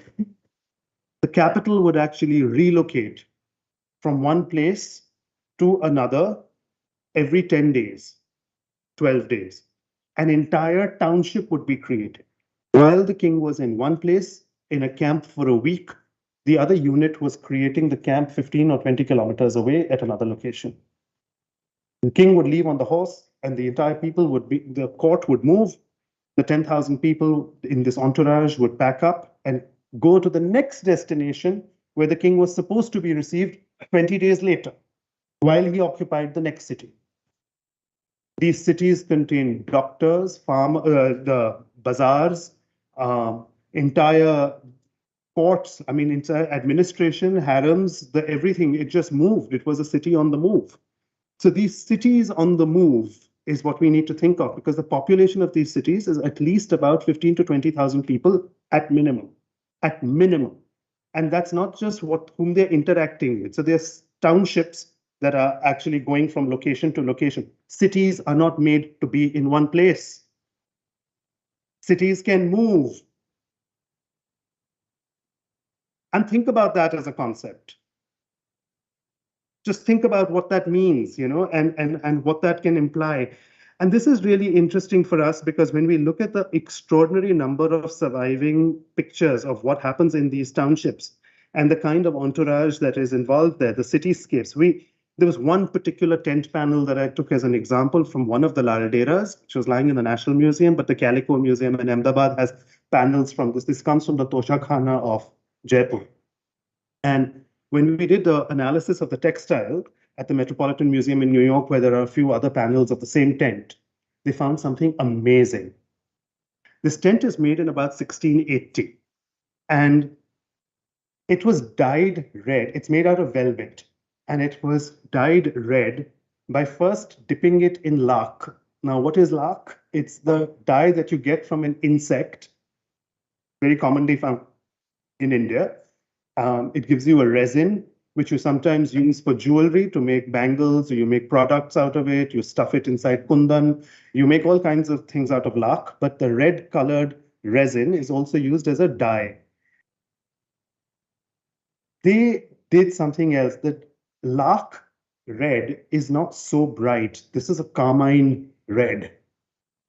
the capital would actually relocate from one place to another every 10 days, 12 days. An entire township would be created. While the king was in one place, in a camp for a week, the other unit was creating the camp 15 or 20 kilometers away at another location. The king would leave on the horse, and the entire the court would move. The 10,000 people in this entourage would pack up and go to the next destination where the king was supposed to be received 20 days later, while he occupied the next city. These cities contain doctors, the bazaars, entire ports, I mean, entire administration, harems, everything. It just moved. It was a city on the move. So these cities on the move is what we need to think of, because the population of these cities is at least about 15 to 20,000 people at minimum, at minimum. And that's not just whom they're interacting with. So there's townships that are actually going from location to location. Cities are not made to be in one place. Cities can move. And think about that as a concept. Just think about what that means, and what that can imply. And this is really interesting for us because when we look at the extraordinary number of surviving pictures of what happens in these townships and the kind of entourage that is involved there, the cityscapes, there was one particular tent panel that I took as an example from one of the Lalderas, which was lying in the National Museum, but the Calico Museum in Ahmedabad has panels from this. This comes from the Tosha Khana of Jaipur. And when we did the analysis of the textile at the Metropolitan Museum in New York, where there are a few other panels of the same tent, they found something amazing. This tent is made in about 1680, and it was dyed red. It's made out of velvet, and it was dyed red by first dipping it in lac. Now, what is lac? It's the dye that you get from an insect, very commonly found in India. It gives you a resin, which you sometimes use for jewelry to make bangles, or you make products out of it, you stuff it inside kundan, you make all kinds of things out of lac, but the red colored resin is also used as a dye. They did something else. That lac red is not so bright. This is a carmine red.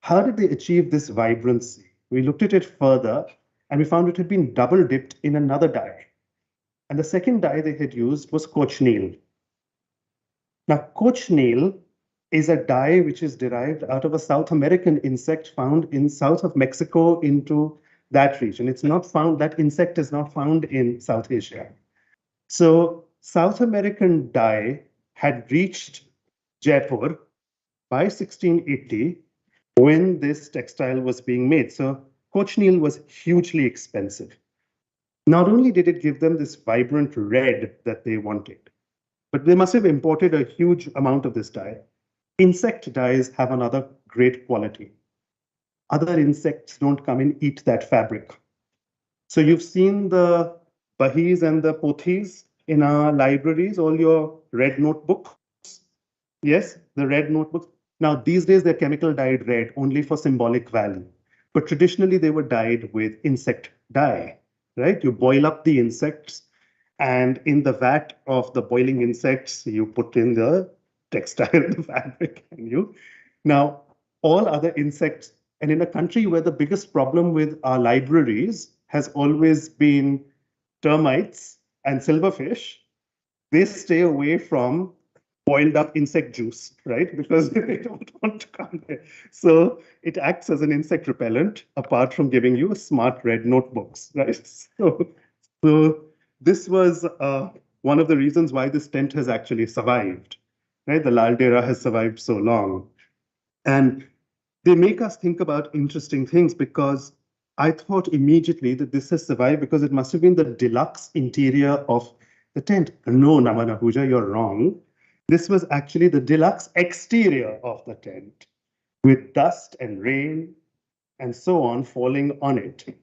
How did they achieve this vibrancy? We looked at it further, and we found it had been double dipped in another dye. And the second dye they had used was cochineal. Now, cochineal is a dye which is derived out of a South American insect found in south of Mexico into that region. It's not found, that insect is not found in South Asia. So South American dye had reached Jaipur by 1680 when this textile was being made. So cochineal was hugely expensive. Not only did it give them this vibrant red that they wanted, but they must have imported a huge amount of this dye. Insect dyes have another great quality. Other insects don't come and eat that fabric. So you've seen the bahis and the pothis in our libraries, all your red notebooks. Yes, the red notebooks. Now, these days, they're chemical dyed red only for symbolic value. But traditionally, they were dyed with insect dye. Right? You boil up the insects, and in the vat of the boiling insects, you put in the textile, the fabric, and now all other insects. And in a country where the biggest problem with our libraries has always been termites and silverfish, they stay away from boiled up insect juice, right? Because they don't want to come there. So it acts as an insect repellent, apart from giving you smart red notebooks, right? So this was one of the reasons why this tent has actually survived, right? The Laldera has survived so long. And they make us think about interesting things, because I thought immediately that this has survived because it must have been the deluxe interior of the tent. No, Naman Ahuja, you're wrong. This was actually the deluxe exterior of the tent, with dust and rain and so on falling on it.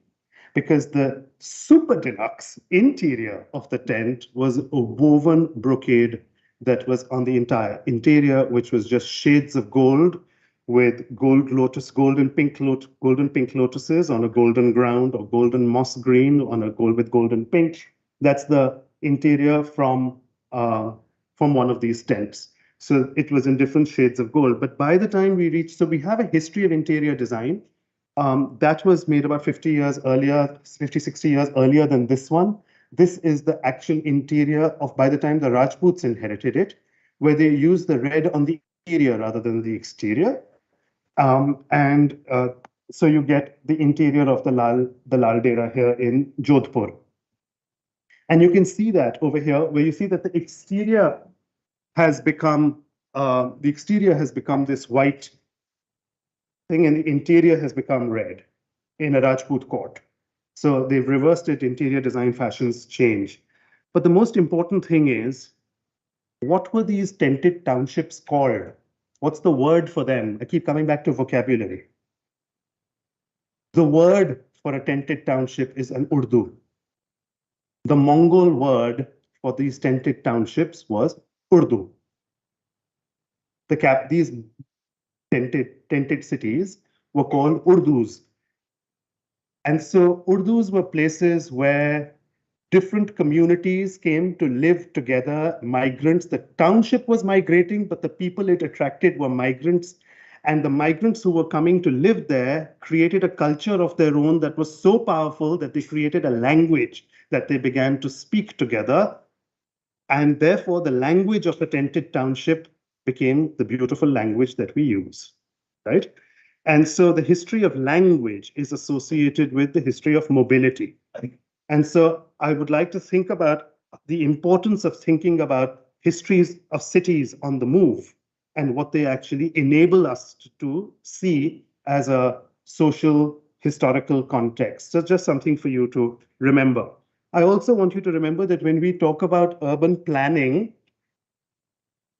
Because the super deluxe interior of the tent was a woven brocade that was on the entire interior, which was just shades of gold with gold lotus, golden pink lotuses on a golden ground, or golden moss green on a gold with golden pink. That's the interior from one of these tents. So it was in different shades of gold. But by the time we reached, so we have a history of interior design that was made about 50 years earlier, 50, 60 years earlier than this one. This is the actual interior of, by the time the Rajputs inherited it, where they used the red on the interior rather than the exterior. So you get the interior of the Laldera here in Jodhpur. And you can see that over here, where you see that the exterior has become this white thing, and the interior has become red in a Rajput court. So they've reversed it. Interior design fashions change. But the most important thing is what were these tented townships called? What's the word for them? I keep coming back to vocabulary. The word for a tented township is an Urdu. The Mongol word for these tented townships was Urdu. These tented cities were called Urdus. And so Urdus were places where different communities came to live together, migrants. The township was migrating, but the people it attracted were migrants. And the migrants who were coming to live there created a culture of their own that was so powerful that they created a language that they began to speak together. And therefore, the language of a tented township became the beautiful language that we use, right? And so the history of language is associated with the history of mobility. And so I would like to think about the importance of thinking about histories of cities on the move and what they actually enable us to see as a social historical context. So just something for you to remember. I also want you to remember that when we talk about urban planning,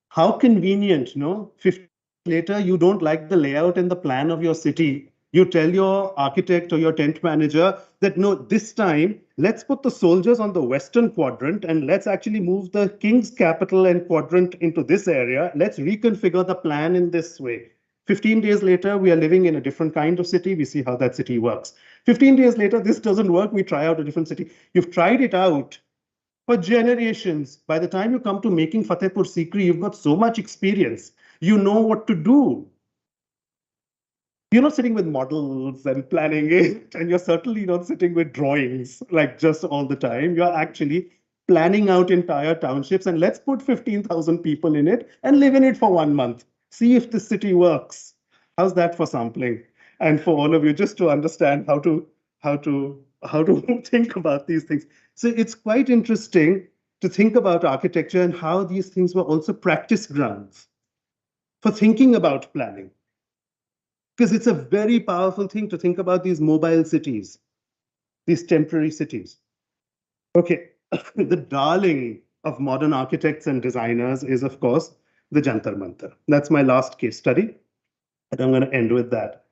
how convenient, no? 50 years later, you don't like the layout and the plan of your city. You tell your architect or your tent manager that, no, this time, let's put the soldiers on the western quadrant and let's actually move the king's capital and quadrant into this area. Let's reconfigure the plan in this way. 15 days later, we are living in a different kind of city. We see how that city works. 15 days later, this doesn't work. We try out a different city. You've tried it out for generations. By the time you come to making Fatehpur Sikri, you've got so much experience. You know what to do. You're not sitting with models and planning it, and you're certainly not sitting with drawings like just all the time. You're actually planning out entire townships, and let's put 15,000 people in it and live in it for 1 month. See if the city works. How's that for sampling? And for all of you, just to understand how to think about these things. So it's quite interesting to think about architecture and how these things were also practice grounds for thinking about planning. Because it's a very powerful thing to think about these mobile cities, these temporary cities. Okay, the darling of modern architects and designers is, of course, the Jantar Mantar. That's my last case study, and I'm going to end with that.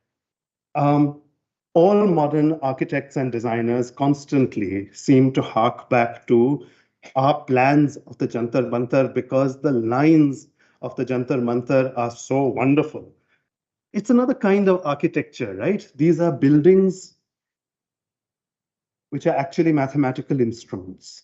All modern architects and designers constantly seem to hark back to our plans of the Jantar Mantar because the lines of the Jantar Mantar are so wonderful. It's another kind of architecture, right? These are buildings which are actually mathematical instruments.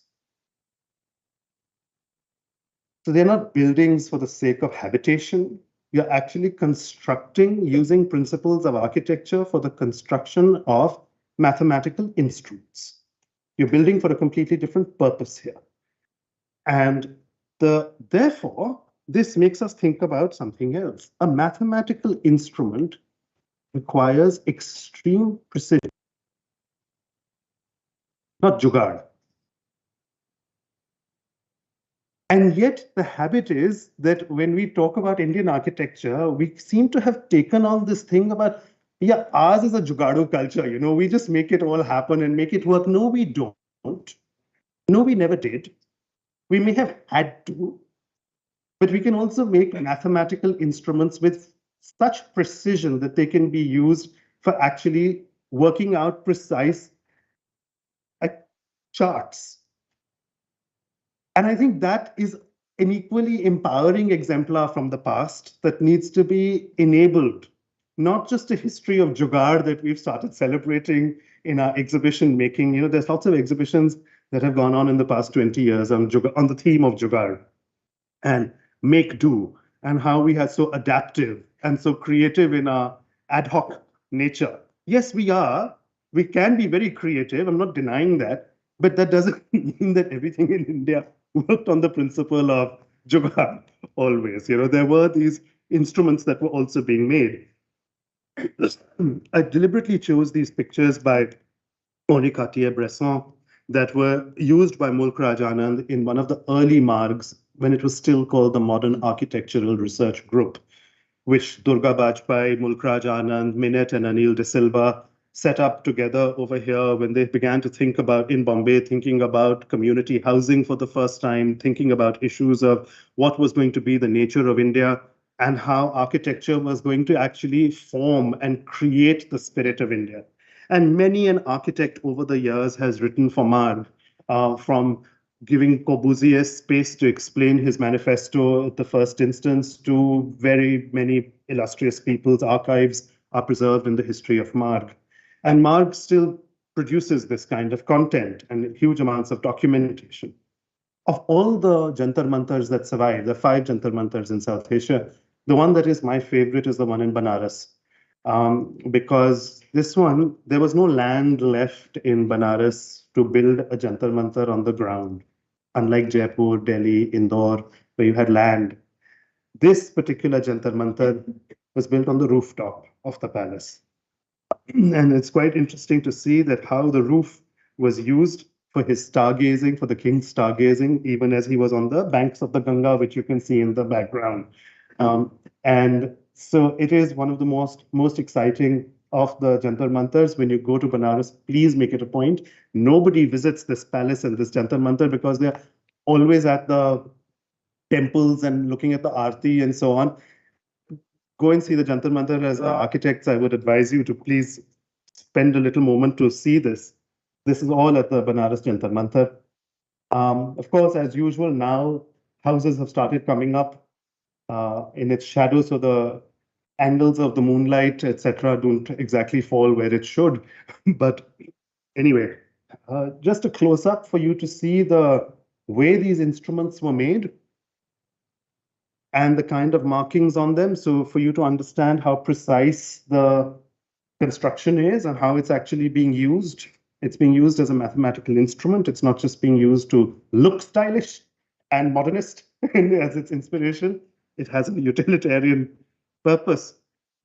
So they're not buildings for the sake of habitation. You're actually constructing using principles of architecture for the construction of mathematical instruments. You're building for a completely different purpose here. And therefore, this makes us think about something else. A mathematical instrument requires extreme precision, not jugaad. And yet the habit is that when we talk about Indian architecture, we seem to have taken on this thing about, yeah, ours is a jugadu culture, you know, we just make it all happen and make it work. No, we don't. No, we never did. We may have had to, but we can also make mathematical instruments with such precision that they can be used for actually working out precise charts. And I think that is an equally empowering exemplar from the past that needs to be enabled, not just a history of jugaad that we've started celebrating in our exhibition making. You know, there's lots of exhibitions that have gone on in the past 20 years on the theme of jugaad and make do, and how we are so adaptive and so creative in our ad hoc nature. Yes, we are. We can be very creative. I'm not denying that. But that doesn't mean that everything in India worked on the principle of jugaad always. You know, there were these instruments that were also being made. I deliberately chose these pictures by Henri Cartier-Bresson that were used by Mulk Raj Anand in one of the early margs when it was still called the Modern Architectural Research Group, which Durga Bajpai, Mulk Raj Anand, Minette, and Anil De Silva set up together over here, when they began to think about, in Bombay, thinking about community housing for the first time, thinking about issues of what was going to be the nature of India and how architecture was going to actually form and create the spirit of India. And many an architect over the years has written for Marg, from giving Corbusier space to explain his manifesto at the first instance to very many illustrious people's archives are preserved in the history of Marg. And Marg still produces this kind of content and huge amounts of documentation. Of all the Jantar Mantars that survive, the 5 Jantar Mantars in South Asia, the one that is my favorite is the one in Banaras. Because this one, there was no land left in Banaras to build a Jantar Mantar on the ground. Unlike Jaipur, Delhi, Indore, where you had land. This particular Jantar Mantar was built on the rooftop of the palace. And it's quite interesting to see that how the roof was used for his stargazing, for the king's stargazing, even as he was on the banks of the Ganga, which you can see in the background. And so it is one of the most exciting of the Jantar Mantars. When you go to Banaras, please make it a point. Nobody visits this palace and this Jantar Mantar because they're always at the temples and looking at the Aarti and so on. Go and see the Jantar Mantar. As architects, I would advise you to please spend a little moment to see this. This is all at the Banaras Jantar Mantar. Of course, as usual, now houses have started coming up in its shadow, so the angles of the moonlight, etc., don't exactly fall where it should. But anyway, just a close-up for you to see the way these instruments were made and the kind of markings on them. So for you to understand how precise the construction is and how it's actually being used. It's being used as a mathematical instrument. It's not just being used to look stylish and modernist as its inspiration. It has a utilitarian purpose.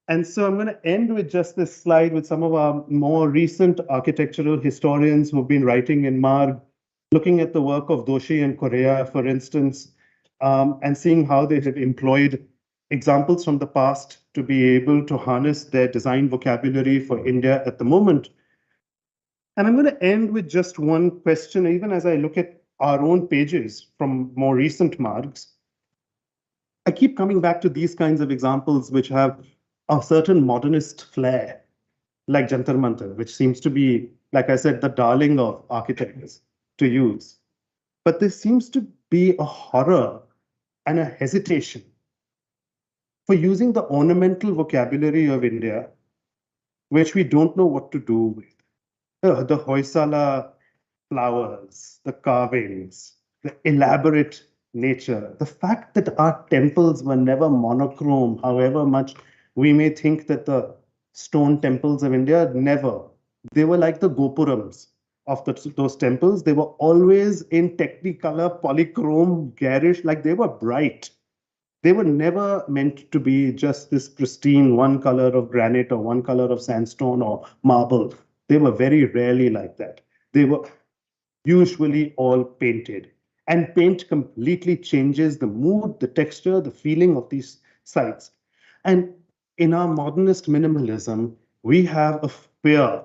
And so I'm going to end with just this slide with some of our more recent architectural historians who've been writing in Marg, looking at the work of Doshi and Correa, for instance, and seeing how they have employed examples from the past to be able to harness their design vocabulary for India at the moment. And I'm going to end with just one question, even as I look at our own pages from more recent Margs. I keep coming back to these kinds of examples which have a certain modernist flair, like Jantar Mantar, which seems to be, like I said, the darling of architects to use. But there seems to be a horror and a hesitation for using the ornamental vocabulary of India, which we don't know what to do with. The Hoysala flowers, the carvings, the elaborate nature, the fact that our temples were never monochrome, however much we may think that the stone temples of India, never. They were like the gopurams of those temples. They were always in technicolor, polychrome, garish, like they were bright. They were never meant to be just this pristine one color of granite or one color of sandstone or marble. They were very rarely like that. They were usually all painted. And paint completely changes the mood, the texture, the feeling of these sites. And in our modernist minimalism, we have a fear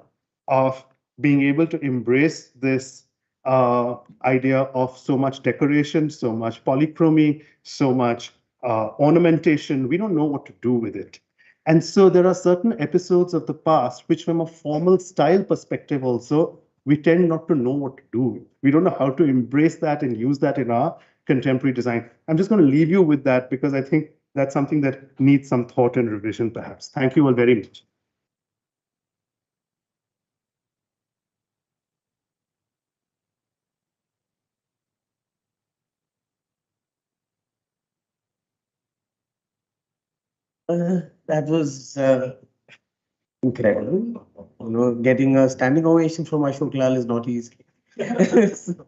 of being able to embrace this idea of so much decoration, so much polychromy, so much ornamentation. We don't know what to do with it. And so there are certain episodes of the past, which from a formal style perspective also, we tend not to know what to do. We don't know how to embrace that and use that in our contemporary design. I'm just going to leave you with that because I think that's something that needs some thought and revision, perhaps. Thank you all very much. That was incredible. You know, getting a standing ovation from Ashok Lal is not easy. So,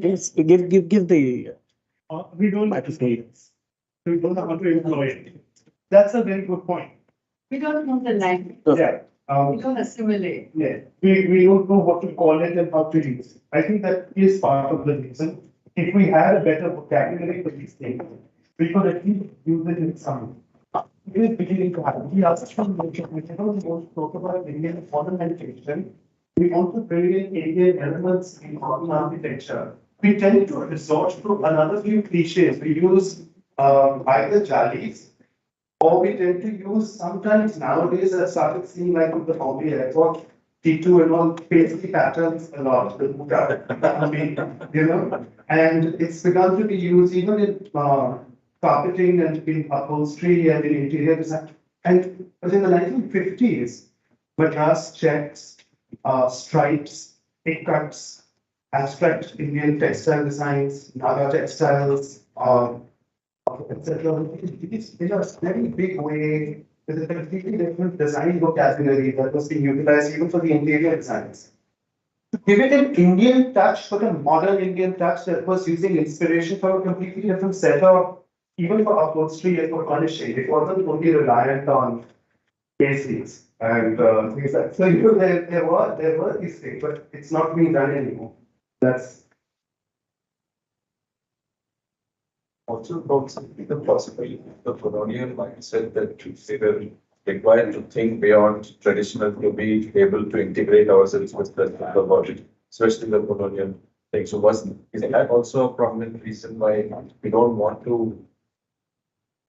yes, give the We don't microphone. We don't know how to employ it. That's a very good point. We don't know the language. Yeah. We don't assimilate. Yeah, we don't know what to call it and how to use it. I think that is part of the reason. If we had a better vocabulary for these things, we could at least use it in some. It is beginning to happen. The other thing which I was most talk about Indian ornamentation, we want to bring in Indian elements in modern architecture. We tend to resort to another few cliches. We use either jalis, or we tend to use sometimes nowadays I started seeing like with the Bombay airport, T2 and all paisley patterns a lot, the I mean, you know, and it's begun to be used even in carpeting and in upholstery and in interior design. And but in the 1950s, Madras checks, stripes, pick cuts, abstract Indian textile designs, Naga textiles, etc. It is in a very big way with a completely different design vocabulary that was being utilized even for the interior designs. To give it an Indian touch, but a modern Indian touch that was using inspiration from a completely different set of, even for upholstery and for furnishing. It wasn't only reliant on paisleys and things like that. So you know, there were these things, but it's not being done anymore. That's also possibly the possibility of the colonial mindset that they were required to think beyond traditional to be able to integrate ourselves with the body, especially the colonial thing. So is that also a prominent reason why we don't want to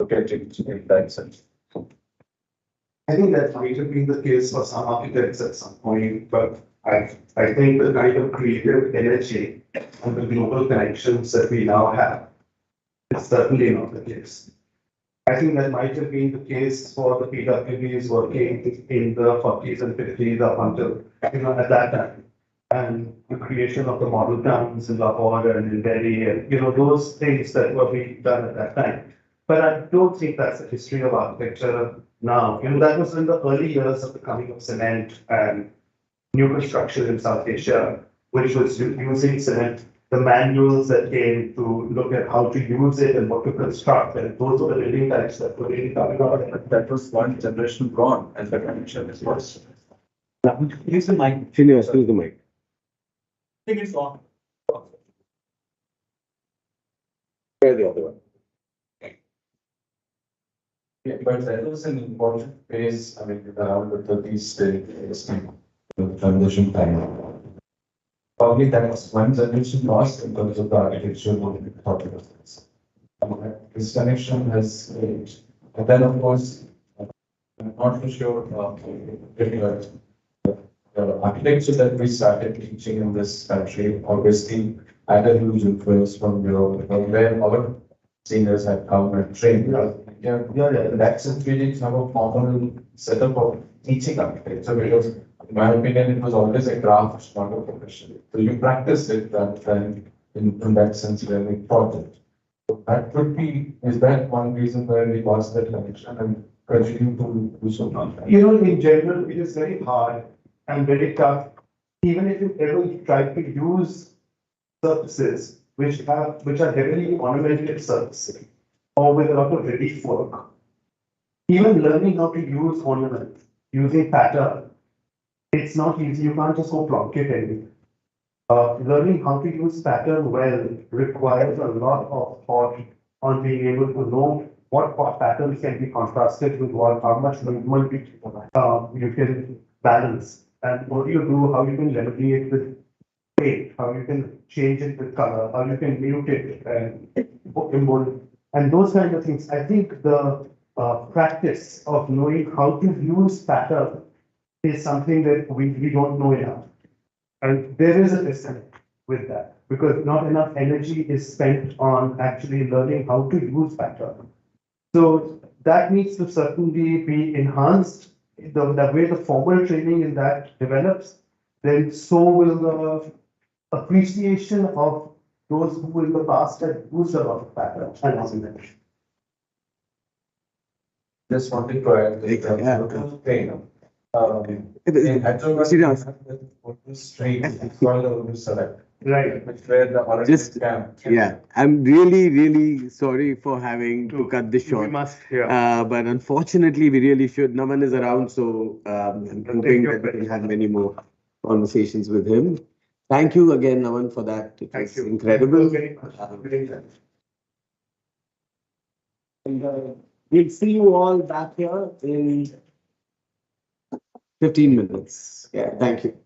look at it in that sense? I think that might have been the case for some architects at some point, but I think the kind of creative energy and the global connections that we now have is certainly not the case. I think that might have been the case for the PWBs working in the 40s and 50s up until, at that time. And the creation of the model towns in Lahore and in Delhi and, those things that were being done at that time. But I don't think that's the history of architecture now. That was in the early years of the coming of cement and new construction in South Asia, which was using cement, the manuals that came to look at how to use it and what to construct, and those were the building types that were really coming out. That was one generation gone, and the connection is worse. Use the mic. Srinivas, use the mic. I think it's on. Try the other one. Yeah, but that was an important phase, around the 30s, the transition time. Probably that was one generation lost in terms of the architecture what we thought about this. This connection has changed. And then, of course, I'm not too sure the architecture that we started teaching in this country obviously had a huge influence from Europe, from where our seniors had come and trained. That's really kind of a formal setup of teaching architecture because, in my opinion, it was always a craft, not a profession. So you practiced it that time in that sense when we taught it. So that could be, is that one reason why we lost that connection and continue to do so now? In general, it is very hard and very tough, even if you ever try to use surfaces which are heavily ornamented surfaces or with a lot of relief work. Even learning how to use ornament, using pattern, it's not easy. You can't just go plonk it in. Learning how to use pattern well requires a lot of thought on being able to know what patterns can be contrasted with what, how much movement you can balance, and what do you do, how you can delineate with paint, how you can change it with color, how you can mute it and those kind of things. I think the practice of knowing how to use pattern is something that we don't know enough. And there is a disconnect with that because not enough energy is spent on actually learning how to use pattern. So that needs to certainly be enhanced. The way the formal training in that develops, then so will the appreciation of those who in the past had used a lot of pattern and ornament. Just wanted to add the thing. In Hyderabad, street is called the Select. Right. Which where the origin camp. Yeah, I'm really sorry for having to cut this short. We must, yeah. But unfortunately, we really should. Naman is around, so I'm hoping that we can have many more conversations with him. Thank you again, Naman, for that. It was incredible. Thank you very much. And we'll see you all back here in 15 minutes. Yeah, thank you.